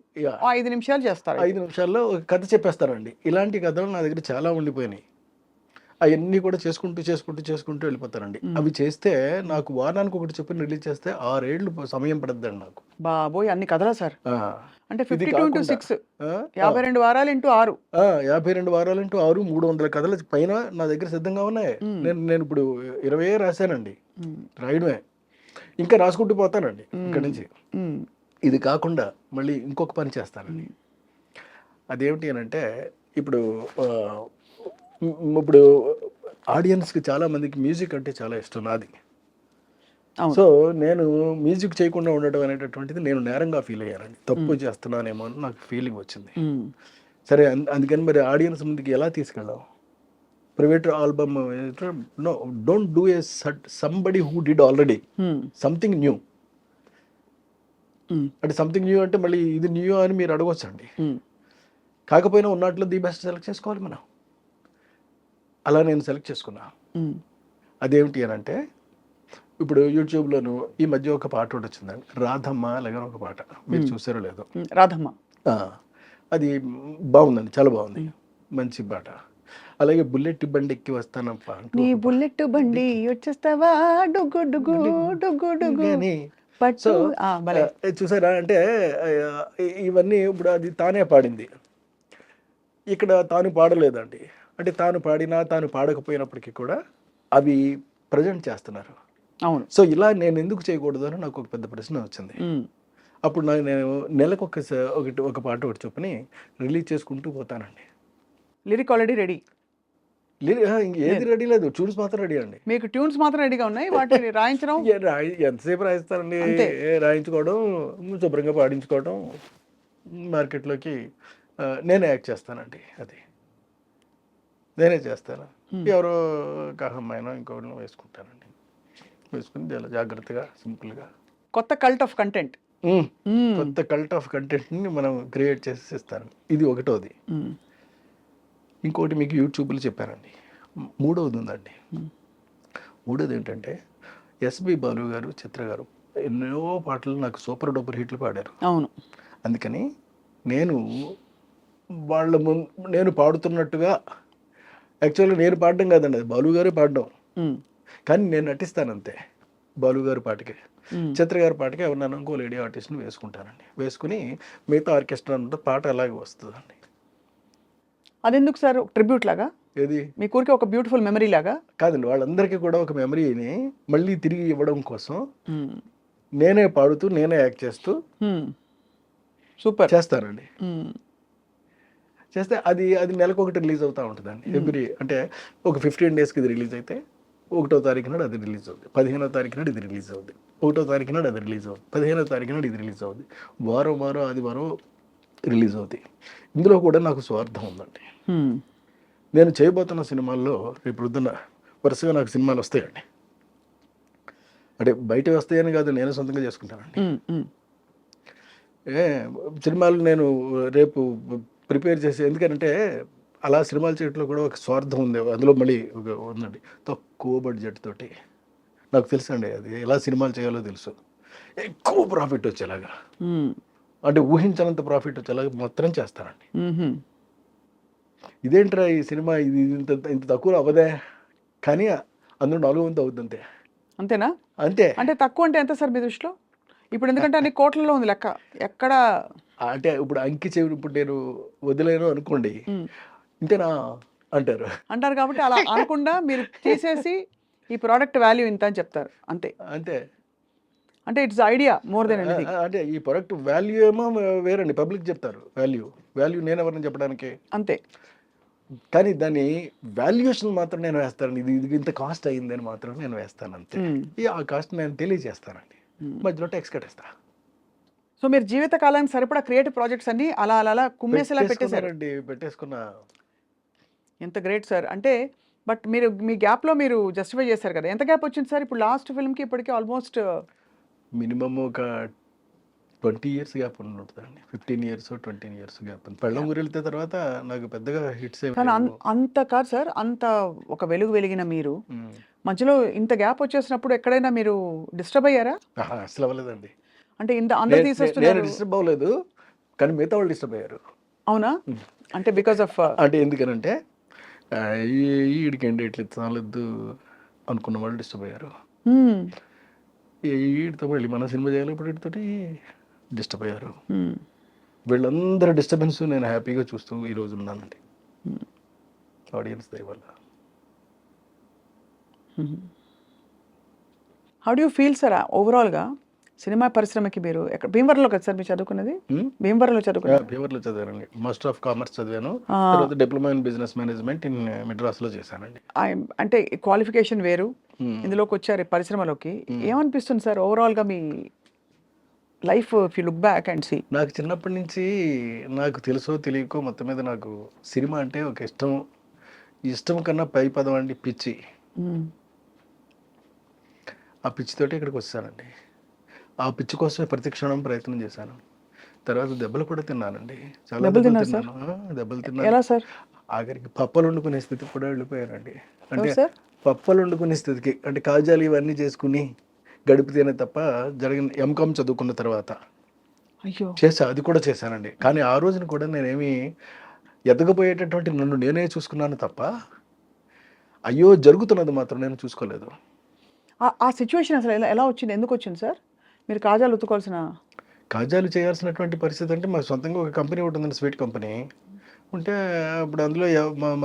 5 నిమిషాలు చేస్తారు, 5 నిమిషాల్లో ఒక కథ చెప్పేస్తారండి. ఇలాంటి కథలు నా దగ్గర చాలా ఉండిపోయినాయి. అవన్నీ కూడా చేసుకుంటూ వెళ్ళిపోతానండి. అవి చేస్తే నాకు వారానికి ఒకటి చొప్పున రిలీజ్ చేస్తే 6 ఏళ్ళు సమయం పడుతుందండి నాకు. బాబోయ్, అన్ని కథలా సార్? అంటే 52 into 6 52 వారాలు ఇంటూ 6 52 వారాలు ఇంటూ 6 300 కథల పైన నా దగ్గర సిద్ధంగా ఉన్నాయి. నేను ఇప్పుడు 20 రాశానండి, రాయడమే ఇంకా రాసుకుంటూ పోతానండి ఇక్కడి నుంచి. ఇది కాకుండా మళ్ళీ ఇంకొక పని చేస్తానండి. అదేమిటి అని అంటే, ఇప్పుడు ఆడియన్స్కి చాలా మందికి మ్యూజిక్ అంటే చాలా ఇష్టం నాది. సో నేను మ్యూజిక్ చేయకుండా ఉండటం అనేటటువంటిది నేను నేరంగా ఫీల్ అయ్యానండి. తప్పు చేస్తున్నానేమో అని నాకు ఫీలింగ్ వచ్చింది. సరే, అందుకని మరి ఆడియన్స్ ముందుకి ఎలా తీసుకెళ్ళాం? Private album, no, don't do a somebody who did already something new. అంటే సంథింగ్ న్యూ అంటే మళ్ళీ ఇది న్యూ అని మీరు అడగొచ్చండి. కాకపోయినా ఉన్నట్లు ది బెస్ట్ సెలెక్ట్ చేసుకోవాలి మనం. అలా నేను సెలెక్ట్ చేసుకున్నా. అదేమిటి అని అంటే, ఇప్పుడు యూట్యూబ్లోను ఈ మధ్య ఒక పాట ఒకటి వచ్చిందండి, రాధమ్మ అలాగే ఒక పాట, మీరు చూసారో లేదో? రాధమ్మ అది బాగుందండి, చాలా బాగుంది, మంచి పాట. అలాగే బుల్లెట్ బండి ఎక్కి వస్తానప్ప, నీ బుల్లెట్ బండి వచ్చేస్తావా డుగ్గు డుగ్గు డుగ్గు డుగ్గు అని. సో చూసారా అంటే ఇవన్నీ ఇప్పుడు అది తానే పాడింది, ఇక్కడ తాను పాడలేదండి. అంటే తాను పాడినా తాను పాడకపోయినప్పటికీ కూడా అవి ప్రజెంట్ చేస్తున్నారు. అవును. సో ఇలా నేను ఎందుకు చేయకూడదు అని నాకు ఒక పెద్ద ప్రశ్న వచ్చింది. అప్పుడు నేను నెలకు ఒక పాట ఒకటి చొప్పుని రిలీజ్ చేసుకుంటూ పోతానండి. Lyric already ready? ఏది రెడీ లేదు, ట్యూన్స్ మాత్రం రెడీ అండి. మీకు ట్యూన్స్ మాత్రం రెడీగా ఉన్నాయి, వాటిని రాయించడం ఎంతసేపు రాయిస్తారండి? రాయించుకోవడం, శుభ్రంగా పాడించుకోవడం, మార్కెట్లోకి నేనే యాక్ట్ చేస్తానండి. అది నేనే చేస్తాను. ఎవరో కహమ్మాయినో ఇంకోటి వేసుకుంటానండి. వేసుకుని చాలా జాగ్రత్తగా సింపుల్గా కొత్త కల్ట్ ఆఫ్ కంటెంట్ ని మనం క్రియేట్ చేసి ఇస్తాను. ఇది ఒకటోది. ఇంకోటి మీకు యూట్యూబ్లో చెప్పానండి, మూడవది ఉందండి. మూడోది ఏంటంటే, ఎస్పి బాలు గారు, చిత్ర గారు ఎన్నో పాటలు నాకు సూపర్ డూపర్ హిట్లు పాడారు. అవును. అందుకని నేను వాళ్ళ నేను పాడుతున్నట్టుగా, యాక్చువల్గా నేను పాడడం కాదండి, అది బాలు గారే పాడడం, ఉమ్, కానీ నేను నటిస్తాను అంతే. బాలు గారి పాటకి, ఉమ్. చిత్ర గారి పాటకి ఎవరినైనా ఇంకో లేడీ ఆర్టిస్ట్ని వేసుకుంటానండి. వేసుకుని మిగతా ఆర్కెస్ట్రా అంతా పాట అలాగే వస్తుందండి. అదెందుకు సార్ ట్రిబ్యూట్ లాగా ఏది మీ ఊరికి ఒక బ్యూటిఫుల్ మెమరీ లాగా? కాదండి, వాళ్ళందరికీ కూడా ఒక మెమరీని మళ్ళీ తిరిగి ఇవ్వడం కోసం ఉమ్, నేనే పాడుతూ నేనే యాక్ట్ చేస్తూ ఉమ్. సూపర్. చేస్తానండి. ఉమ్, చేస్తే అది అది నెలకు ఒకటి రిలీజ్ అవుతూ ఉంటుందండి. ఎవ్రీ అంటే ఒక 15 డేస్కి ఇది రిలీజ్ అయితే 1వ తారీఖు నాడు అది రిలీజ్ అవుద్ది, 15వ తారీఖు నాడు ఇది రిలీజ్ అవుద్ది, 1వ తారీఖు నాడు అది రిలీజ్ అవుద్ది, 15వ తారీఖు నాడు ఇది రిలీజ్ అవుద్ది, వారం వారం ఆదివారం రిలీజ్ అవుద్ది. ఇందులో కూడా నాకు స్వార్థం ఉందండి. ఉమ్. నేను చేయబోతున్న సినిమాల్లో రేపు పొద్దున్న వరుసగా నాకు సినిమాలు వస్తాయండి. అంటే బయట వస్తాయని కాదు, నేను సొంతంగా చేసుకుంటానండి. ఉమ్, ఉమ్. సినిమాలు నేను రేపు ప్రిపేర్ చేసి, ఎందుకంటే అలా సినిమాలు చేయడంలో కూడా ఒక స్వార్థం ఉంది. అందులో మళ్ళీ ఉందండి, తక్కువ బడ్జెట్ తోటి. నాకు తెలుసు అండి అది ఎలా సినిమాలు చేయాలో తెలుసు. ఎక్కువ ప్రాఫిట్ వచ్చేలాగా, ఉమ్, అంటే ఊహించనంత ప్రాఫిట్ వచ్చేలాగా మాత్రం చేస్తానండి. ఉమ్హు. ఇదేంట్రా ఈ సినిమా ఇది ఇంత ఇంత తక్కువ అవ్వదే, కానీ అందులో 400 అవుద్ది అంతే. అంతేనా? అంతే. అంటే తక్కువ అంటే ఎంత సార్ మీ దృష్టిలో? ఇప్పుడు ఎందుకంటే అన్ని కోట్లలో ఉంది లెక్క. ఎక్కడ? అంటే ఇప్పుడు అంకి చెవి ఇప్పుడు నేను వదిలేను అనుకోండి, ఉమ్. ఇంతేనా అంటారు. అంటారు కాబట్టి అలా అనకుండా మీరు తీసేసి ఈ ప్రోడక్ట్ వాల్యూ ఇంత అని చెప్తారు అంతే. అంతే. అంటే it's idea more than anything. అంటే ఈ ప్రొడక్ట్ వాల్యూ ఏమో వేరండి, పబ్లిక్ చెప్తారు వాల్యూ నేను ఎవరిని చెప్పడానికి. అంతే. కానీ దాని వాల్యుయేషన్ మాత్రం నేను వేస్తానండి. ఇది ఇది ఇంత కాస్ట్ అయ్యింది అని మాత్రం నేను వేస్తాను అంతే. ఆ కాస్ట్ నేను తెలియజేస్తానండి, మధ్యలో ట్యాక్స్ కట్టేస్తా. సో మీరు జీవిత కాలానికి సరిపడా క్రియేటివ్ ప్రాజెక్ట్స్ అన్ని అలా అలా అలా కుమ్మేసేలా పెట్టేశారు. పెట్టేసుకున్న. ఎంత గ్రేట్ సార్. అంటే బట్ మీరు మీ గ్యాప్లో మీరు జస్టిఫై చేశారు కదా. ఎంత గ్యాప్ వచ్చింది సార్ ఇప్పుడు లాస్ట్ ఫిల్మ్కి ఇప్పటికీ? ఆల్మోస్ట్ మినిమమ్ ఒక 20 years గ్యాప్ ఉంటుందండి. 15 years 20 years గ్యాప్. పెళ్ళం ఊరు వెళ్తే తర్వాత నాకు పెద్దగా హిట్స్ కానీ అంత కాదు సార్, అంత ఒక వెలుగు వెలిగిన మీరు మధ్యలో ఇంత గ్యాప్ వచ్చేసినప్పుడు ఎక్కడైనా మీరు డిస్టర్బ్ అయ్యారా? అసలు అవ్వలేదండి. అంటే ఇంత అందరూ నేను తీసేస్తున్నారు. డిస్టర్బ్ అవ్వలేదు, కానీ మిగతా వాళ్ళు డిస్టర్బ్ అయ్యారు. అవునా? అంటే బికాస్ ఆఫ్ అంటే ఎందుకనంటే ఈడికండి ఇట్లా చాలద్దు అనుకున్న వాళ్ళు డిస్టర్బ్ అయ్యారు. వీడితో మళ్ళీ మన సినిమా చేయాలి ఇప్పుడు వీటితోటి డిస్టర్బ్ అయ్యారు. వీళ్ళందరూ డిస్టర్బెన్స్ నేను హ్యాపీగా చూస్తూ ఈరోజు ఉన్నానండి, ఆడియన్స్ దయ వల్ల. How do you feel sir ఓవరాల్గా సినిమా పరిశ్రమకి? మీరు ఎక్కడ భీమవరంలో కదా సార్ మీరు చదువుకున్నది? భీమవరంలో చదువుకున్నారు? భీమవరంలో చదివానండి. మాస్టర్ ఆఫ్ కామర్స్ చదివాను, తర్వాత diploma in business management in మెడ్రాస్లో చేశానండి. అంటే క్వాలిఫికేషన్ వేరు, ఇందులోకి వచ్చారు పరిశ్రమలోకి. ఏమనిపిస్తుంది సార్ ఓవరాల్గా మీ life if you look back and see? నాకు చిన్నప్పటి నుంచి నాకు తెలుసో తెలియకో మొత్తం మీద నాకు సినిమా అంటే ఒక ఇష్టం కన్నా పై పదం అండి పిచ్చి. ఆ పిచ్చితోటి ఇక్కడికి వచ్చానండి. ఆ పిచ్చి కోసమే ప్రతి క్షణం ప్రయత్నం చేశాను. తర్వాత దెబ్బలు కూడా తిన్నానండి, చాలా దెబ్బలు తిన్నాను. ఎలా సార్? ఆఖరికి పప్పలు వండుకునే స్థితికి కూడా వెళ్ళిపోయానండి. అంటే పప్పలు వండుకునే స్థితికి, అంటే కాజాలు ఇవన్నీ చేసుకుని గడిపితేనే తప్ప జరిగిన ఎంకామ్ చదువుకున్న తర్వాత అది కూడా చేశానండి. కానీ ఆ రోజున కూడా నేనేమి ఎదగబోయేటటువంటి నన్ను నేనే చూసుకున్నాను తప్ప అయ్యో జరుగుతున్నది మాత్రం నేను చూసుకోలేదు. ఆ సిచ్యువేషన్ అసలు ఎలా వచ్చింది, ఎందుకు వచ్చింది సార్? మీరు కాజాలు కాజాలు చేయాల్సినటువంటి పరిస్థితి అంటే మాకు సొంతంగా ఒక కంపెనీ ఉంటుందండి, స్వీట్ కంపెనీ ఉంటే ఇప్పుడు అందులో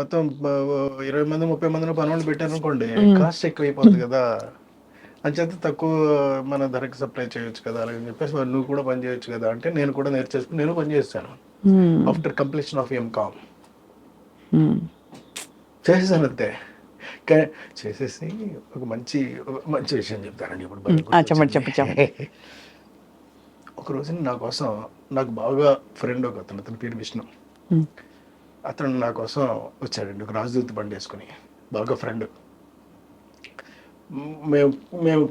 మొత్తం 20 మంది 30 మందిని పనులు పెట్టారనుకోండి, కాస్ట్ ఎక్కువ అయిపోతుంది కదా. అంచేత తక్కువ మన ధరకి సప్లై చేయొచ్చు కదా, అలాగని చెప్పేసి నువ్వు కూడా పని చేయొచ్చు కదా అంటే నేను కూడా నేర్చేసుకుని నేను పని చేస్తాను. ఆఫ్టర్ కంప్లీషన్ ఆఫ్ ఎంకామ్ చేసేసాను అంతే. చేసేసి ఒక మంచి విషయం చెప్తానండి ఇప్పుడు. చెప్పండి. ఒక రోజున నా కోసం నాకు బాగా ఫ్రెండ్ ఒక అతని పేరు విష్ణు. అతను నా కోసం వచ్చాడండి, ఒక రాజదూత బండి వేసుకుని, బాగా ఫ్రెండ్. మేము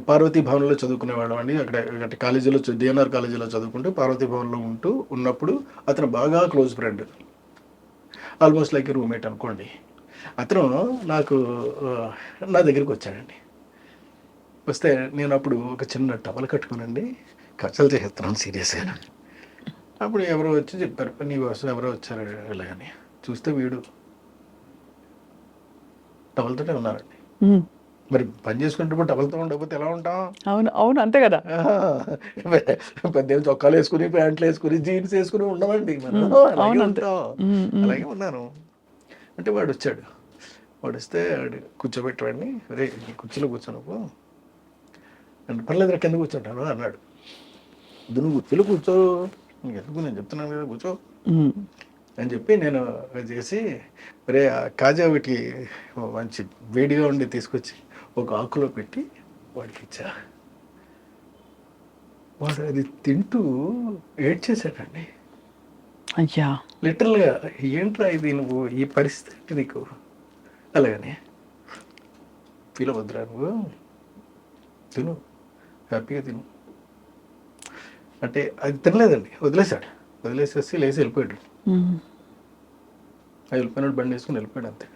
పార్వతీ భవన్లో చదువుకునేవాళ్ళం అండి. అక్కడ కాలేజీలో డిఎన్ఆర్ కాలేజీలో చదువుకుంటూ పార్వతీ భవన్లో ఉన్నప్పుడు అతను బాగా close friend, almost like roommate అనుకోండి. అతను నా దగ్గరికి వచ్చాడండి. వస్తే నేను అప్పుడు ఒక చిన్న టవల్ కట్టుకునండి కచ్చలు చేస్తున్నాను సీరియస్గా. అప్పుడు ఎవరో వచ్చి చెప్పారు, నీ కోసం ఎవరో వచ్చారు ఇలాగని. చూస్తే వీడు టవల్తోనే ఉన్నారండి. మరి పని చేసుకుంటే టవల్తో ఉండకపోతే ఎలా ఉంటాం? అవును, అవును, అంతే కదా. పెద్ద చొక్కాలు వేసుకుని, ప్యాంట్లు వేసుకుని, జీన్స్ వేసుకుని ఉండమండి మనం. అలాగే అవును, అంతే. ఉంటాం. అలాగే ఉన్నాను. అంటే వాడు వచ్చాడు. వాడు వస్తే వాడు కూర్చోబెట్టవాడిని, రే ఈ కుర్చీలో కూర్చోనుకో అంటే, పర్లేదు కింద కూర్చుంటాను అన్నాడు. నువ్వు కుర్చీలో కూర్చో, నీకు ఎందుకు, నేను చెప్తున్నాను కదా కూర్చో అని చెప్పి నేను చేసి, రే ఆ కాజా ఒకటి మంచి వేడిగా ఉండి తీసుకొచ్చి ఒక ఆకులో పెట్టి వాడికి ఇచ్చా. వాడు అది తింటూ ఏడ్చేసాడండి. అయ్యా, లిటరల్గా. ఏంట్రా ఇది, నువ్వు ఈ పరిస్థితి నీకు అలాగని ఫీల్ అవ్వద్దురా, నువ్వు తిను, హ్యాపీగా తిను అంటే అది తినలేదండి, వదిలేశాడు. వదిలేసేసి లేచి వెళ్ళిపోయాడు. అది వెళ్ళిపోయినాడు, బండి వేసుకుని వెళ్ళిపోయాడు అంతే.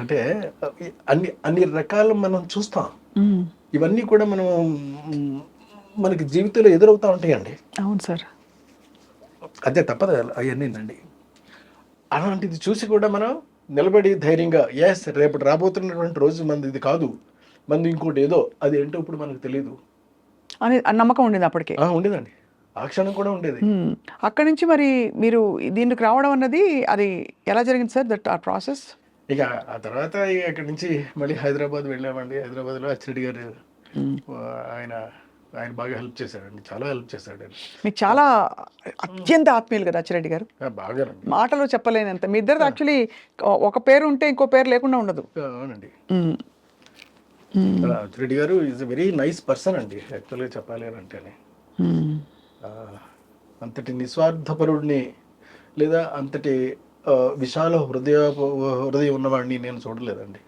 అంటే అన్ని అన్ని రకాలు మనం చూస్తాం. ఇవన్నీ కూడా మనం మనకి జీవితంలో ఎదురవుతూ ఉంటాయండి. అవును సార్. అదే తప్పదు అవన్నీనండి. అలాంటిది చూసి కూడా మనం నిలబడి ధైర్యంగా, ఎస్ రేపు రాబోతున్నటువంటి రోజు మంది ఇది కాదు, మంది ఇంకోటి ఏదో, అది ఏంటో ఇప్పుడు మనకు తెలియదు అని నమ్మకం ఉండేది అప్పటికే. ఉండేదండి. ఆ క్షణం కూడా ఉండేది. అక్కడి నుంచి మరి మీరు దీనికి రావడం అన్నది అది ఎలా జరిగింది సార్, దట్ ఆ ప్రాసెస్? ఇక ఆ తర్వాత అక్కడి నుంచి మళ్ళీ హైదరాబాద్ వెళ్ళామండి. హైదరాబాద్లో అచ్చిరెడ్డి గారు ఆయన ఆయన బాగా హెల్ప్ చేశాడండి, చాలా హెల్ప్ చేశాడండి. మీకు చాలా అత్యంత ఆత్మీయులు కదా అచ్చిరెడ్డి గారు, బాగా మాటలు చెప్పలేనంత. మీ ఇద్దరు యాక్చువల్లీ ఒక పేరు ఉంటే ఇంకో పేరు లేకుండా ఉండదు. అవునండి. అచ్చిరెడ్డి గారు is a very nice person అండి, యాక్చువల్గా చెప్పాలి అని అంటేనే. అంతటి నిస్వార్థపరుడిని లేదా అంతటి విశాల హృదయం ఉన్నవాడిని నేను చూడలేదండి.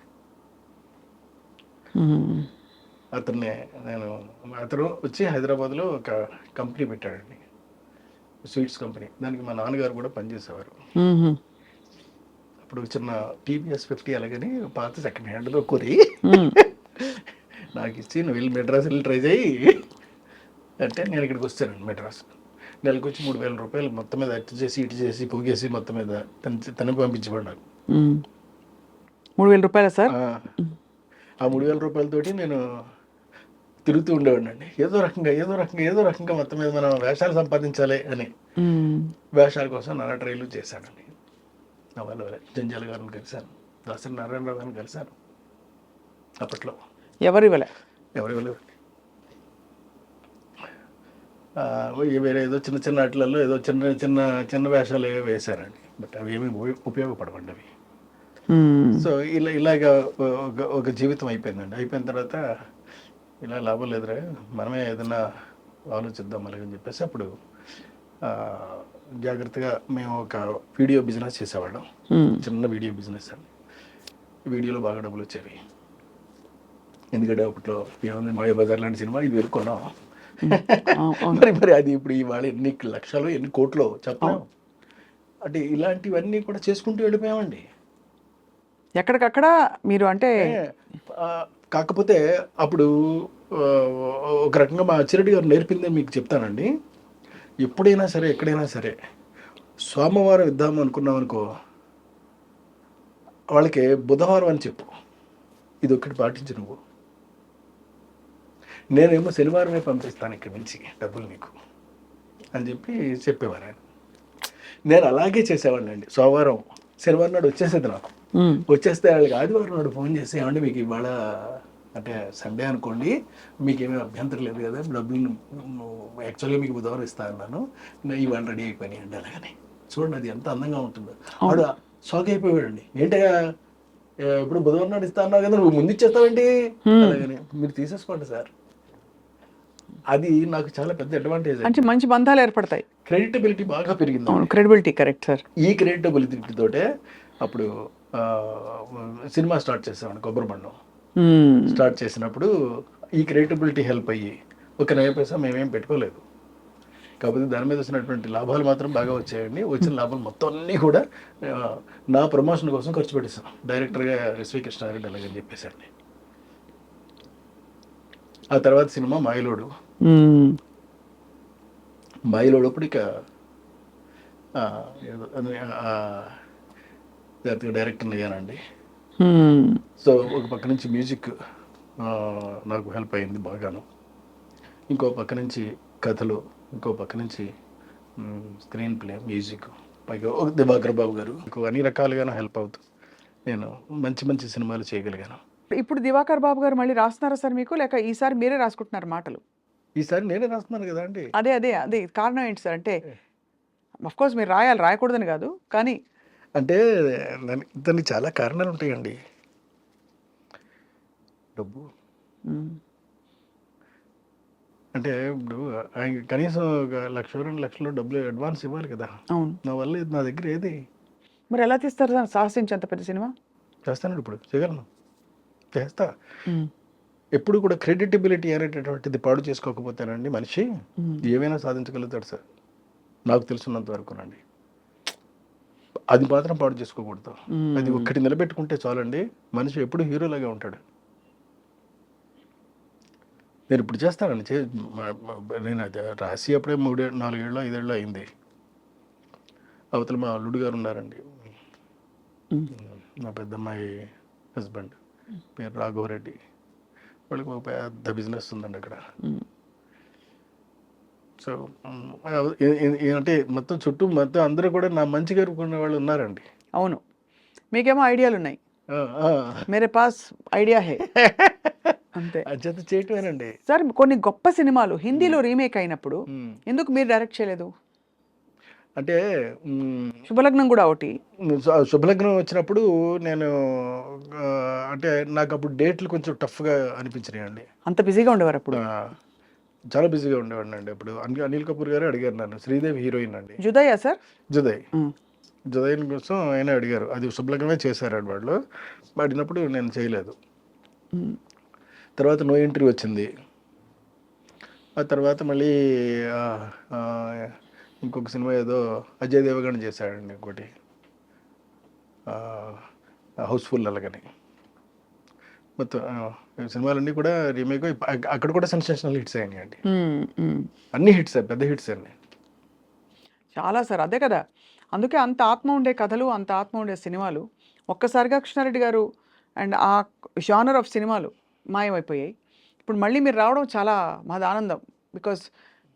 అతను వచ్చి హైదరాబాద్లో ఒక కంపెనీ పెట్టాడండి, స్వీట్స్ కంపెనీ. దానికి మా నాన్నగారు కూడా పనిచేసేవారు. అప్పుడు చిన్న టీవీఎస్ 50 అలాగని పాత సెకండ్ హ్యాండ్లో కొరి నాకు ఇచ్చి, నువ్వు వెళ్ళి మెడ్రాస్ వెళ్ళి ట్రై చేయి అంటే నేను ఇక్కడికి వచ్చానండి. మెడ్రాస్ నెలకు వచ్చి 3,000 రూపాయలు మొత్తం మీద అటు చేసి ఇటు చేసి పొగేసి మొత్తం మీద తనకి పంపించబడి నాకు 3,000 రూపాయలు సార్. ఆ 3,000 రూపాయలతోటి నేను తిరుగుతూ ఉండేవాడిని అండి. ఏదో రకంగా మొత్తం మీద మనం వేషాలు సంపాదించాలి అని వేషాల కోసం నానా ట్రైలు చేశానండి. నా వాళ్ళు జంజాల గారిని కలిశాను, దాసరి నారాయణరావు గారిని కలిశాను. అప్పట్లో ఎవరు ఇవ్వలే. వేరే ఏదో చిన్న చిన్న ఆటలలో ఏదో చిన్న వేషాలు ఏవో వేశారండి. బట్ అవి ఏమీ ఉపయోగపడవండి అవి. సో ఇలాగ ఒక జీవితం అయిపోయిందండి. అయిపోయిన తర్వాత ఇలా లాభం లేదురా, మనమే ఏదైనా ఆలోచిద్దాం అలాగని చెప్పేసి అప్పుడు జాగ్రత్తగా మేము ఒక వీడియో బిజినెస్ చేసేవాళ్ళం. చిన్న వీడియో బిజినెస్ అండి. వీడియోలో బాగా డబ్బులు వచ్చేవి. ఎందుకంటే అప్పట్లో ఏముంది, మాయాబజార్ లాంటి సినిమా 5,000 కొన్నాం. మరి అది ఇప్పుడు ఇవాళ ఎన్ని లక్షలు ఎన్ని కోట్లు చెప్పలేం. అంటే ఇలాంటివన్నీ కూడా చేసుకుంటూ వెళ్ళిపోయామండి ఎక్కడికక్కడ. మీరు అంటే కాకపోతే అప్పుడు ఒక రకంగా మా అచ్చిరెడ్డి గారు నేర్పిందే మీకు చెప్తానండి. ఎప్పుడైనా సరే ఎక్కడైనా సరే సోమవారం ఇద్దాము అనుకున్నాం అనుకో, వాళ్ళకి బుధవారం అని చెప్పు, ఇది ఒక్కటి పాటించు నువ్వు. నేనేమో శనివారమే పంపిస్తాను ఇక్కడి నుంచి డబ్బులు నీకు అని చెప్పేవారు ఆయన. నేను అలాగే చేసేవాడిని అండి. సోమవారం శనివారం నాడు వచ్చేసేది నాకు. వచ్చేస్తే వాళ్ళకి ఆదివారం నాడు ఫోన్ చేసి, ఏమంటే మీకు ఇవాళ అంటే సండే అనుకోండి, మీకేమీ అభ్యంతరం లేదు కదా, డబ్బులు యాక్చువల్గా మీకు బుధవారం ఇస్తా అన్నాను, ఇవాళ రెడీ అయిపోయినాయి అండి అలాగని. చూడండి అది ఎంత అందంగా ఉంటుందో. వాడు షాక్ అయిపోయాడండి. ఏంటగా ఇప్పుడు బుధవారం నాడు ఇస్తా అన్నావు కదా, నువ్వు ముందు ఇచ్చేస్తావేంటి అలాగని. మీరు తీసేసుకోండి సార్. అది నాకు చాలా పెద్ద అడ్వాంటేజ్. అంటే మంచి బంధాలు ఏర్పడతాయి, క్రెడిటబిలిటీ బాగా పెరిగింది. Credibility, correct sir. ఈ క్రెడిటబిలిటీ తోటే అప్పుడు సినిమా స్టార్ట్ చేసామండి. కొబ్బరి బండం స్టార్ట్ చేసినప్పుడు ఈ క్రెడిటబిలిటీ హెల్ప్ అయ్యి ఒక 9 పైసా మేమేం పెట్టుకోలేదు. కాకపోతే దాని మీద వచ్చినటువంటి లాభాలు మాత్రం బాగా వచ్చాయండి. వచ్చిన లాభాలు మొత్తం అన్నీ కూడా నా ప్రమోషన్ కోసం ఖర్చు పెట్టేసాను. డైరెక్టర్గా ఎస్వి కృష్ణారెడ్డి అలాగని చెప్పేసండి. ఆ తర్వాత సినిమా మాయలోడు. మాయలోడు అప్పుడు ఇక ఏదో డైరెక్టర్ అయ్యానండి. సో ఒక పక్క నుంచి మ్యూజిక్ నాకు హెల్ప్ అయింది బాగాను. ఇంకో పక్క నుంచి కథలు, ఇంకో పక్క నుంచి స్క్రీన్ ప్లే, మ్యూజిక్, పైగా ఒక దివాకర్ బాబు గారు అన్ని రకాలుగాను హెల్ప్ అవుతూ నేను మంచి మంచి సినిమాలు చేయగలిగాను. ఇప్పుడు దివాకర్ బాబు గారు మళ్ళీ రాస్తున్నారా సార్ మీకు, లేక ఈసారి మీరే రాసుకుంటున్నారు మాటలు? ఈసారి నేనే రాస్తున్నాను కదా అండి. అదే అదే అదే కారణం ఏంటి సార్? అంటే కోర్స్ మీరు రాయాలి, రాయకూడదని కాదు, కానీ అంటే దానికి చాలా కారణాలు ఉంటాయండి. డబ్బు అంటే ఇప్పుడు ఆయన కనీసం ఒక 1,00,000-2,00,000 డబ్బులు అడ్వాన్స్ ఇవ్వాలి కదా. అవును. నా వల్ల నా దగ్గర ఏది మరి ఎలా తీస్తారు సార్ సాహసించి అంత పెద్ద సినిమా? చేస్తాను, ఇప్పుడు చేయగలను, చేస్తా. ఎప్పుడు కూడా క్రెడిటబిలిటీ అనేటటువంటిది పాడు చేసుకోకపోతేనండి మనిషి ఏమైనా సాధించగలుగుతాడు సార్, నాకు తెలుసున్నంత వరకునండి. అది మాత్రం పాడు చేసుకోకూడదు. అది ఒక్కటి నిలబెట్టుకుంటే చాలండి, మనిషి ఎప్పుడు హీరోలాగా ఉంటాడు. నేను ఇప్పుడు చేస్తానండి, నేను అది రాసి అప్పుడే 3-4 ఏళ్ళు 5 ఏళ్ళు అయింది. అవతల మా అల్లుడు గారు ఉన్నారండి, నా పెద్దమ్మాయి హస్బెండ్, పేరు రాఘవరెడ్డి. వాళ్ళకి ఒక పెద్ద బిజినెస్ ఉందండి అక్కడ. సో అంటే మొత్తం చుట్టూ మొత్తం అందరూ కూడా నా మంచి కోరుకునే వాళ్ళు ఉన్నారండి. అవును, మీకేమో ఐడియాలు ఉన్నాయి, మేరే పాస్ ఐడియా హే అంతే. అచేత చేయటమేనండి సార్. కొన్ని గొప్ప సినిమాలు హిందీలో రీమేక్ అయినప్పుడు ఎందుకు మీరు డైరెక్ట్ చేయలేదు? అంటే శుభలగ్నం కూడా ఒకటి. శుభలగ్నం వచ్చినప్పుడు నేను అంటే నాకు అప్పుడు డేట్లు కొంచెం టఫ్గా అనిపించినాయి అండి. అంత బిజీగా ఉండేవారు అప్పుడు? చాలా బిజీగా ఉండేవాడిని అండి అప్పుడు. అనిల్ కపూర్ గారు అడిగారు నన్ను, శ్రీదేవి హీరోయిన్ అండి. జుదయ్యా సార్? జుదయ్ కోసం ఆయన అడిగారు, అది శుభలగ్నమే చేశారు వాళ్ళు. అడిగినప్పుడు నేను చేయలేదు. తర్వాత నో ఎంట్రీ వచ్చింది. ఆ తర్వాత మళ్ళీ ఇంకొక సినిమా ఏదో అజయ్ దేవగన్ చేశాడండి ఇంకోటి, హౌస్ఫుల్ అలాగని. మొత్తం సినిమాలన్నీ కూడా రీమేక్, అక్కడ కూడా సెన్సేషనల్ హిట్స్ అయినాయి అండి. అన్ని హిట్స్, పెద్ద హిట్స్ అండి చాలా సార్. అదే కదా, అందుకే అంత ఆత్మ ఉండే కథలు, అంత ఆత్మ ఉండే సినిమాలు ఒక్కసారిగా కృష్ణారెడ్డి గారు అండ్ ఆ జానర్ ఆఫ్ సినిమాలు మాయమైపోయాయి. ఇప్పుడు మళ్ళీ మీరు రావడం చాలా మాది ఆనందం. బికాస్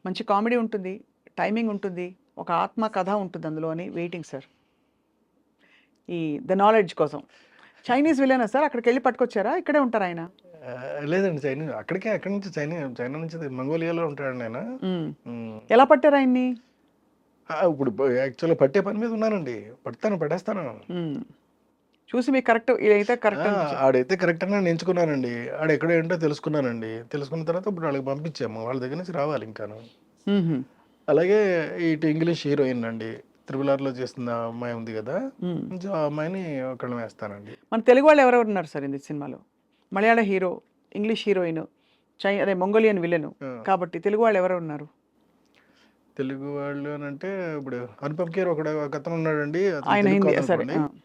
మంచి కామెడీ ఉంటుంది, టైమింగ్ ఉంటుంది, ఒక ఆత్మ కథ ఉంటుంది అందులో అని వెయిటింగ్ సార్. ఈ ద నాలెడ్జ్ కోసం. చైనీస్ విలనా సార్? అక్కడికి వెళ్ళి పట్టుకొచ్చారా, ఇక్కడే ఉంటారు ఆయన? లేదండి, చైనీస్ అక్కడి నుంచి చైనా నుంచి మంగోలియాలో ఉంటాడు ఆయన. ఎలా పట్టారు ఆయన్ని? ఇప్పుడు యాక్చువల్గా పట్టే పని మీద ఉన్నానండి, పడేస్తాను. చూసి మీకు కరెక్ట్ ఇదైతే కరెక్ట్, ఆడైతే కరెక్ట్ అని నేను ఎంచుకున్నానండి. ఆడ ఎక్కడ ఏంటో తెలుసుకున్నానండి. తెలుసుకున్న తర్వాత ఇప్పుడు వాళ్ళకి పంపించాము, వాళ్ళ దగ్గర నుంచి రావాలి ఇంకాను. అలాగే ఇటు ఇంగ్లీష్ హీరోయిన్ అండి, త్రిబుల్-ఆర్లో చేస్తున్న అమ్మాయి ఉంది కదా, ఆ అమ్మాయిని ఒకళ్ళని వేస్తానండి. మన తెలుగు వాళ్ళు ఎవరెవరు ఉన్నారు సార్ ఈ సినిమాలో? మలయాళ హీరో, ఇంగ్లీష్ హీరోయిన్, అదే మంగోలియన్ విలన్ కాబట్టి తెలుగు వాళ్ళు ఎవరు ఉన్నారు? తెలుగు వాళ్ళు అని అంటే ఇప్పుడు అనుపమ్ ఖేర్ ఒక అతను ఉన్నాడండి,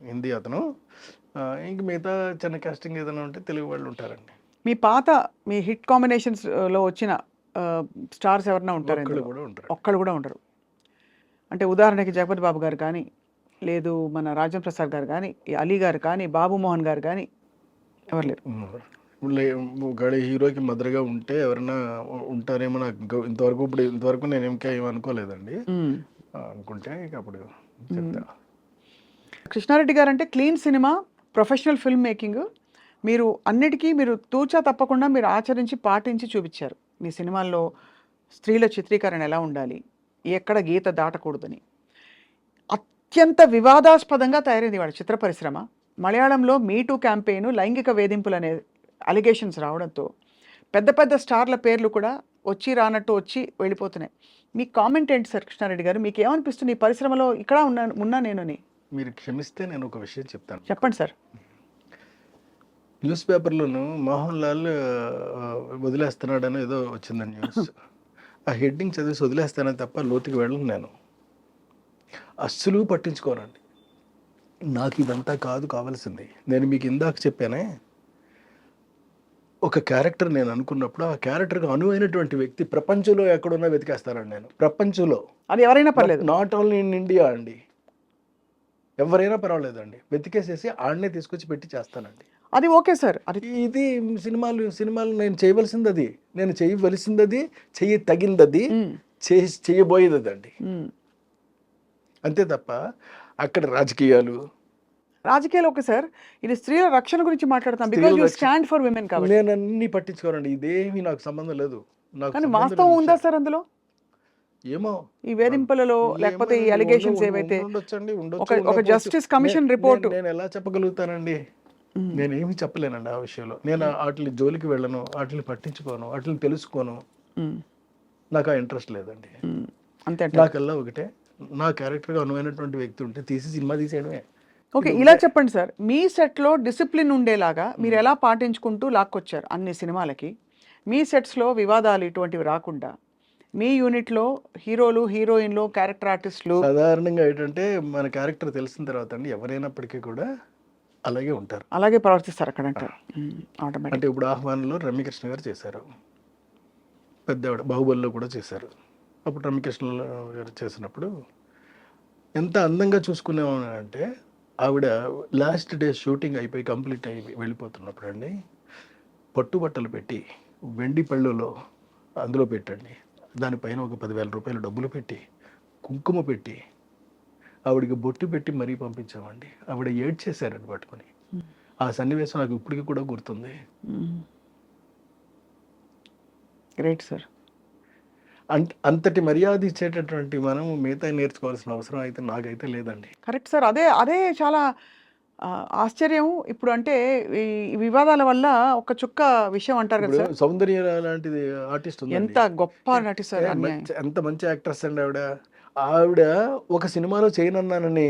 హిందీ అతను. ఇంక మిగతా చిన్న కాస్టింగ్ ఏదైనా ఉంటే తెలుగు వాళ్ళు ఉంటారండి. మీ పాత మీ హిట్ కాంబినేషన్స్లో వచ్చిన స్టార్స్ ఎవరైనా ఉంటారు? ఒక్కళ్ళు కూడా ఉండరు. అంటే ఉదాహరణకి జగపతి బాబు గారు కానీ, లేదు మన రాజేంద్ర ప్రసాద్ గారు కానీ, అలీ గారు కానీ, బాబు మోహన్ గారు కానీ ఎవరు లేరు. ఒకవేళ హీరోకి మదర్గా ఉంటే ఎవరైనా ఉంటారేమో నాకు ఇంతవరకు నేను ఇంకా ఏమనుకోలేదండి. అనుకుంటే ఇక అప్పుడు చెప్తా. కృష్ణారెడ్డి గారు అంటే clean cinema, professional film making, మీరు అన్నిటికీ మీరు తూచా తప్పకుండా మీరు ఆచరించి పాటించి చూపించారు. మీ సినిమాల్లో స్త్రీల చిత్రీకరణ ఎలా ఉండాలి, ఎక్కడ గీత దాటకూడదని. అత్యంత వివాదాస్పదంగా తయారైంది వాళ్ళ చిత్ర పరిశ్రమ. మలయాళంలో మీటూ క్యాంపెయిన్, లైంగిక వేధింపులు అనే అలిగేషన్స్ రావడంతో పెద్ద పెద్ద స్టార్ల పేర్లు కూడా వచ్చి రానట్టు వచ్చి వెళ్ళిపోతున్నాయి. మీ కామెంట్ ఏంటి సార్ కృష్ణారెడ్డి గారు? మీకు ఏమనిపిస్తుంది ఈ పరిశ్రమలో ఇక్కడ ఉన్నా నేనని? మీరు క్షమిస్తే నేను ఒక విషయం చెప్తాను. చెప్పండి సార్. న్యూస్ పేపర్లోను మోహన్ లాల్ వదిలేస్తున్నాడని ఏదో వచ్చిందండి న్యూస్. ఆ హెడ్డింగ్ చదివేసి వదిలేస్తానని తప్ప లోతుకి వెళ్ళను నేను. అస్సలు పట్టించుకోనండి. నాకు ఇదంతా కాదు కావాల్సింది. నేను మీకు ఇందాక చెప్పానే, ఒక క్యారెక్టర్ నేను అనుకున్నప్పుడు ఆ క్యారెక్టర్కి అనువైనటువంటి వ్యక్తి ప్రపంచంలో ఎక్కడున్నా వెతికేస్తానండి నేను. ప్రపంచంలో అది ఎవరైనా పర్లేదు. నాట్ ఓన్లీ ఇన్ ఇండియా అండి. ఎవరైనా పర్వాలేదండి. వెతికేసేసి ఆడనే తీసుకొచ్చి పెట్టి చేస్తానండి. అది ఓకే సార్. అది ఇది సినిమాలు నేను చేయవలసింది అది. నేను చేయవలసింది అది, తగిందది, చేయబోయేది అదండి. అంతే తప్ప అక్కడ రాజకీయాలు ఓకే సార్. ఇది స్త్రీల రక్షణ గురించి మాట్లాడుతాం. Because you stand for women కాబట్టి. నేను అన్ని పట్టించుకోనండి. ఇదేమీ నాకు సంబంధం లేదు. నాకు కానీ సంబంధం వాస్తవం లేని ఉందా విషయం. సార్ అందులో? ఏమో ఈ వేధింపులలో లేకపోతే ఈ అలిగేషన్స్ ఏవైతే ఉండొచ్చండి, ఒక జస్టిస్ కమిషన్ రిపోర్ట్ నేను ఎలా చెప్పగలుగుతానండి? నేనేమి చెప్పలేనండి ఆ విషయంలో. నేను వాటిని జోలికి వెళ్ళను, వాటిని పట్టించుకోను, వాటిని తెలుసుకోను. నాకు ఆ ఇంట్రెస్ట్ లేదండి. అంతే. నాకల్లా ఒకటే, నా క్యారెక్టర్గా అనువైనటువంటి వ్యక్తి ఉంటే తీసి సినిమా తీసేయడమే. ఓకే, ఇలా చెప్పండి సార్. మీ సెట్లో డిసిప్లిన్ ఉండేలాగా మీరు ఎలా పాటించుకుంటూ లాక్కొచ్చారు అన్ని సినిమాలకి? మీ సెట్స్లో వివాదాలు ఇటువంటివి రాకుండా మీ యూనిట్లో హీరోలు, హీరోయిన్లు, క్యారెక్టర్ ఆర్టిస్టులు సాధారణంగా ఏంటంటే మన క్యారెక్టర్ తెలిసిన తర్వాత అండి ఎవరైనప్పటికీ కూడా అలాగే ఉంటారు, అలాగే ప్రవర్తిస్తారు అక్కడ అంటారు. ఆటోమేటిక్. అంటే ఇప్పుడు ఆహ్వానంలో రమ్యకృష్ణ గారు చేశారు, పెద్దవాడు బాహుబలిలో కూడా చేశారు. అప్పుడు రమ్యకృష్ణ గారు చేసినప్పుడు ఎంత అందంగా చూసుకునేవాడంటే ఆవిడ లాస్ట్ డే షూటింగ్ అయిపోయి కంప్లీట్ అయి వెళ్ళిపోతున్నప్పుడు అండి పట్టుబట్టలు పెట్టి వెండి పళ్ళులో అందులో పెట్టండి, దానిపైన ఒక 10,000 రూపాయలు డబ్బులు పెట్టి కుంకుమ పెట్టి ఆవిడకి బొట్టు పెట్టి మరీ పంపించామండి. ఆవిడ ఏడ్చేశారని పట్టుకొని. ఆ సన్నివేశం నాకు ఇప్పటికీ కూడా గుర్తుంది. Great sir. అంతటి మర్యాద ఇచ్చేటటువంటి మనం మిగతా నేర్చుకోవాల్సిన అవసరం అయితే నాకైతే లేదండి. Correct sir. అదే చాలా ఆశ్చర్యం. ఇప్పుడు అంటే ఈ వివాదాల వల్ల ఒక చుక్క విషయం అంటారు కదా సార్. సౌందర్య లాంటిది ఆర్టిస్ట్ ఉంది, ఎంత గొప్ప నటి సార్. ఎంత మంచి యాక్ట్రెస్ అండి ఆవిడ. ఆవిడ ఒక సినిమాలో చేయనన్నానని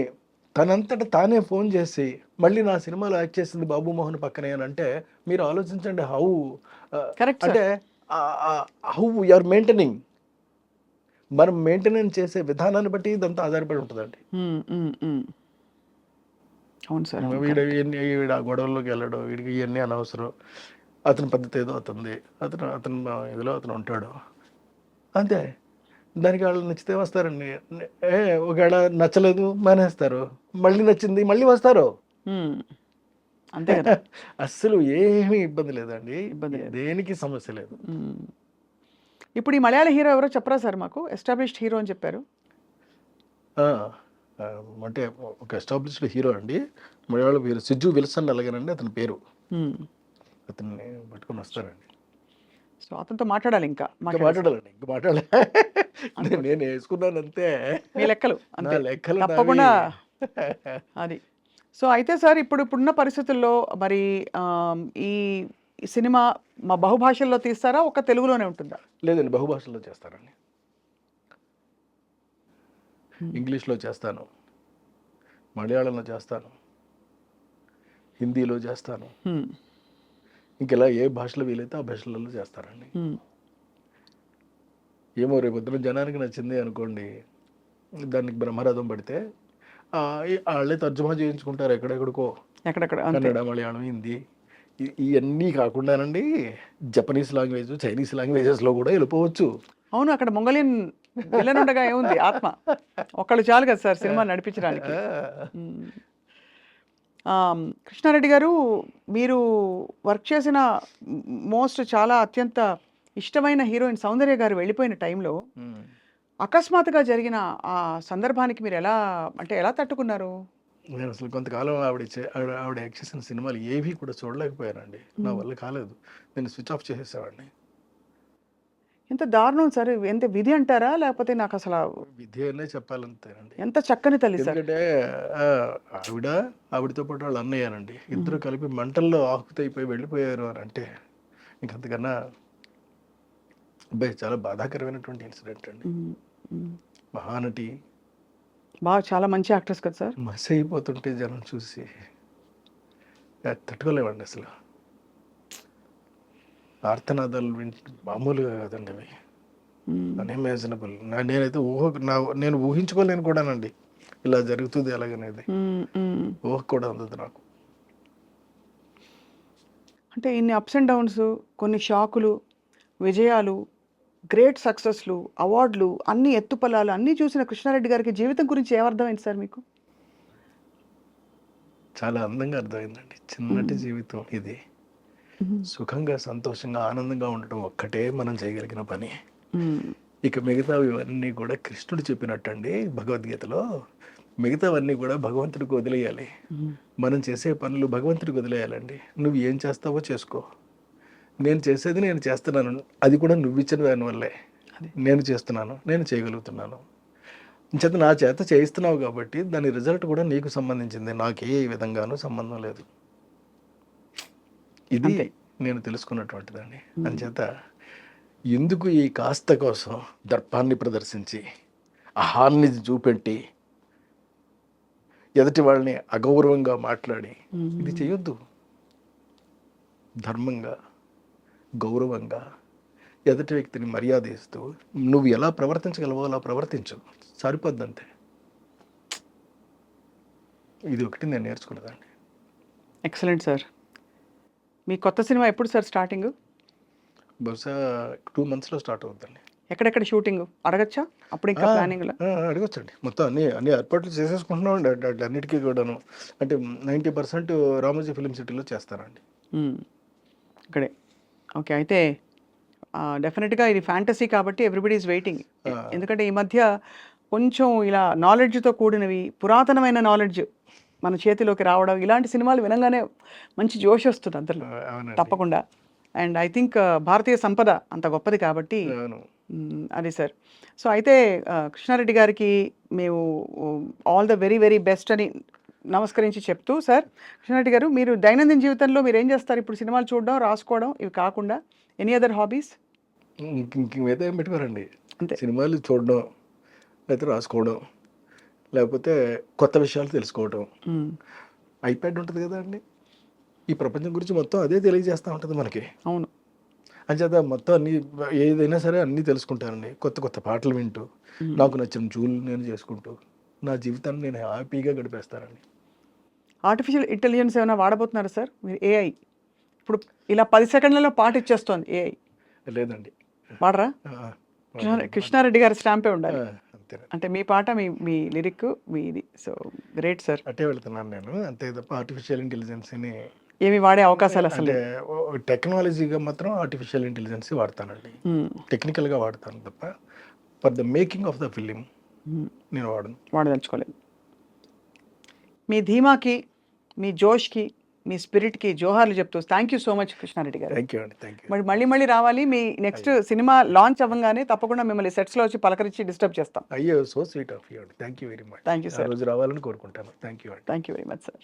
తనంతట తానే ఫోన్ చేసి మళ్ళీ నా సినిమాలో యాక్ట్ చేసింది బాబు మోహన్ పక్కనే అని అంటే మీరు ఆలోచించండి హౌ కరెక్ట్ అంటే హౌ యూఆర్ మెయింటైనింగ్. మనం మెయింటెనెన్స్ చేసే విధానాన్ని బట్టి ఇదంతా ఆధారపడి ఉంటుందండి. అవును సార్. వీడు ఆ గొడవల్లోకి వెళ్ళడం, వీడికి ఇవన్నీ అనవసరం, అతని పద్ధతి ఏదో అవుతుంది, అతను ఇదిలో అతను ఉంటాడు అంతే. దానికి వాళ్ళు నచ్చితే వస్తారండి, ఒకవేళ నచ్చలేదు మానేస్తారు, మళ్ళీ నచ్చింది మళ్ళీ వస్తారు, అంతే కదా. అస్సలు ఏమీ ఇబ్బంది లేదండి, దేనికి సమస్య లేదు. ఇప్పుడు ఈ మలయాళ హీరో ఎవరో చెప్పరా సార్ మాకు? ఎస్టాబ్లిష్డ్ హీరో అని చెప్పారు. అంటే ఒక ఎస్టాబ్లిష్డ్ హీరో అండి, మలయాళ పేరు సిజ్జు విల్సన్ అలాగేనండి అతని పేరు. అతన్ని పట్టుకొని వస్తారండి. సో అతనితో మాట్లాడాలి, ఇంకా మాట్లాడాలండి, ఇంకా మాట్లాడాలి. నేను వేసుకున్నాను అంతే, మీ లెక్కలు అంతే, లెక్కలు తప్పకుండా అది. సో అయితే సార్ ఇప్పుడున్న పరిస్థితుల్లో మరి ఈ సినిమా మా బహుభాషల్లో తీస్తారా, ఒక తెలుగులోనే ఉంటుందా? లేదండి, బహుభాషల్లో చేస్తానండి. ఇంగ్లీష్లో చేస్తాను, మలయాళంలో చేస్తాను, హిందీలో చేస్తాను, ఇంకెలా ఏ భాషలో వీలైతే ఆ భాషలలో చేస్తానండి. ఏమో రేపు పొద్దున జనానికి నచ్చింది అనుకోండి, దానికి బ్రహ్మరథం పడితే వాళ్ళే తర్జుమా చేయించుకుంటారు ఎక్కడెక్కడికో, కన్నడ, మలయాళం, హిందీ ఇవన్నీ కాకుండానండి జపనీస్ లాంగ్వేజ్, చైనీస్ లాంగ్వేజెస్లో కూడా వెళ్ళిపోవచ్చు. అవును, అక్కడ మొంగలియన్ విలన్ ఉండగా ఏముంది, ఆత్మ ఒక్కళ్ళు చాలు కదా సార్ సినిమా నడిపించడానికి. కృష్ణారెడ్డి గారు, మీరు వర్క్ చేసిన చాలా అత్యంత ఇష్టమైన హీరోయిన్ సౌందర్య గారు వెళ్ళిపోయిన టైంలో అకస్మాత్తుగా జరిగిన ఆ సందర్భానికి మీరు ఎలా తట్టుకున్నారు? నేను అసలు కొంతకాలం ఆవిడ యాక్ట్ చేసిన సినిమాలు ఏవి కూడా చూడలేకపోయానండి, నా వల్ల కాలేదు, నేను స్విచ్ ఆఫ్ చేసేసామండి. ఎంత దారుణం సార్, ఎంత విధి అంటారా లేకపోతే? నాకు అసలు విధి అనే చెప్పాలంతేనండి. ఎంత చక్కని తల్లి సార్. ఎందుకంటే ఆవిడతో పాటు వాళ్ళు అన్నయ్యానండి, ఇద్దరు కలిపి మంటల్లో ఆకుతైపోయి వెళ్ళిపోయారు అని అంటే ఇంకంతకన్నా అబ్బాయి చాలా బాధాకరమైనటువంటి ఇన్సిడెంట్ అండి. మహానటి, చాలా మంచి యాక్ట్రెస్ కదా సార్. మస్ అయిపోతుంటే జనం చూసి తట్టుకోలేమండి అసలు. ఆర్తనాదాలు మామూలుగా కాదండి అవి, అన్ఇమాజినబుల్. నేనైతే నేను ఊహించుకోలేను కూడానండి ఇలా జరుగుతుంది అలాగనేది, ఊహ కూడా అందదు నాకు. అంటే ఇన్ని అప్స్ అండ్ డౌన్స్, కొన్ని షాకులు, విజయాలు, గ్రేట్ సక్సెస్లు, అవార్డులు, అన్ని ఎత్తుపల్లాలు అన్నీ చూసిన కృష్ణారెడ్డి గారికి జీవితం గురించి ఏమర్థమైంది సార్ మీకు? చాలా అందంగా అర్థమైందండి. చిన్నటి జీవితం ఇది. సుఖంగా, సంతోషంగా, ఆనందంగా ఉండటం ఒక్కటే మనం చేయగలిగిన పని. ఇక మిగతావి ఇవన్నీ కూడా కృష్ణుడు చెప్పినట్టండి భగవద్గీతలో, మిగతావన్నీ కూడా భగవంతుడికి వదిలేయాలి. మనం చేసే పనులు భగవంతుడికి వదిలేయాలండి. నువ్వు ఏం చేస్తావో చేసుకో, నేను చేసేది నేను చేస్తున్నాను, అది కూడా నువ్వు ఇచ్చిన దానివల్లే నేను చేస్తున్నాను, నేను చేయగలుగుతున్నాను. చేత నా చేత చేయిస్తున్నావు కాబట్టి దాని రిజల్ట్ కూడా నీకు సంబంధించింది, నాకు ఏ విధంగానూ సంబంధం లేదు. ఇది నేను తెలుసుకున్నటువంటిదండి. అంచేత ఎందుకు ఈ కాస్త కోసం దర్పాన్ని ప్రదర్శించి, అహాన్ని చూపెట్టి, ఎదుటి వాళ్ళని అగౌరవంగా మాట్లాడి ఇది చేయొద్దు. ధర్మంగా, గౌరవంగా, ఎదుటి వ్యక్తిని మర్యాద ఇస్తూ నువ్వు ఎలా ప్రవర్తించగలవో అలా ప్రవర్తించు, సరిపోద్దంతే. ఇది ఒకటి నేను నేర్చుకున్నదండి. Excellent sir. మీ కొత్త సినిమా ఎప్పుడు సార్ స్టార్టింగ్? బహుశా 2 monthsలో స్టార్ట్ అవుతుందండి. ఎక్కడెక్కడ షూటింగ్ అడగచ్చా? అప్పుడు ఇంకా ప్లానింగ్లో అడగొచ్చండి. మొత్తం అన్ని ఏర్పాట్లు చేసేసుకుంటున్నాం అండి అన్నిటికీ కూడాను. అంటే 90% రామోజీ ఫిలిం సిటీలో చేస్తానండి. ఇక్కడే. ఓకే. అయితే డెఫినెట్గా ఇది ఫ్యాంటసీ కాబట్టి ఎవ్రీబడి ఈజ్ వెయిటింగ్. ఎందుకంటే ఈ మధ్య కొంచెం ఇలా నాలెడ్జ్తో కూడినవి, పురాతనమైన నాలెడ్జ్ మన చేతిలోకి రావడం, ఇలాంటి సినిమాలు వినంగానే మంచి జోష్ వస్తుంది అందరిలో. తప్పకుండా. అండ్ ఐ థింక్ భారతీయ సంపద అంత గొప్పది కాబట్టి అది సార్. సో అయితే కృష్ణారెడ్డి గారికి మేము all the very very best అని నమస్కరించి చెప్తూ, సార్ కృష్ణారెడ్డి గారు, మీరు దైనందిన జీవితంలో మీరు ఏం చేస్తారు ఇప్పుడు? సినిమాలు చూడడం, రాసుకోవడం, ఇవి కాకుండా ఎనీ అదర్ హాబీస్? మిగతా ఏం పెట్టుకోరండి. అంతే. సినిమాలు చూడడం, లేకపోతే రాసుకోవడం, లేకపోతే కొత్త విషయాలు తెలుసుకోవడం. ఐప్యాడ్ ఉంటుంది కదా అండి, ఈ ప్రపంచం గురించి మొత్తం అదే తెలియజేస్తూ ఉంటుంది మనకి. అవును. అంచేత మొత్తం అన్ని ఏదైనా సరే అన్నీ తెలుసుకుంటానండి. కొత్త కొత్త పాటలు వింటూ, నాకు నచ్చిన జూలు నేను చేసుకుంటూ నా జీవితాన్ని నేను హ్యాపీగా గడిపేస్తానండి. ఆర్టిఫిషియల్ ఇంటెలిజెన్స్ ఏమైనా వాడబోతున్నారా సార్ మీరు? ఏఐ ఇప్పుడు ఇలా 10 సెకండ్లలో పాట ఇచ్చేస్తోంది ఏఐ. లేదండి. వాడరా? కృష్ణారెడ్డి గారి స్టాంపే ఉండాలి. అంతేనా? అంటే మీ పాట, మీ లిరిక్, మీ ఇది. So great sir. అట్టే వెళ్తున్నాను నేను. అంతే తప్ప ఆర్టిఫిషియల్ ఇంటెలిజెన్స్ని ఏమి వాడే అవకాశాలు అసలు? అంటే టెక్నాలజీగా మాత్రం ఆర్టిఫిషియల్ ఇంటెలిజెన్స్ వాడతానండి. టెక్నికల్గా వాడతాను తప్ప for the making of the film నేను వాడదలుచుకోలేదు. మీ ధీమాకి, మీ జోష్కి, మీ స్పిరిట్కి జోహార్లు చెప్తూ thank you so much Krishna Reddy గారు. థ్యాంక్ యూ అండి. Thank you. మరి మళ్ళీ రావాలి. మీ నెక్స్ట్ సినిమా లాంచ్ అవ్వగానే తప్పకుండా మిమ్మల్ని సెట్స్లో వచ్చి పలకరించి డిస్టర్బ్ చేస్తాం. అయ్యో, సో స్వీట్ ఆఫ్ యూ అండి. Thank you very much. Thank you sir. రోజు రావాలని కోరుకుంటాను. థ్యాంక్ యూ అండి. Thank you very much sir.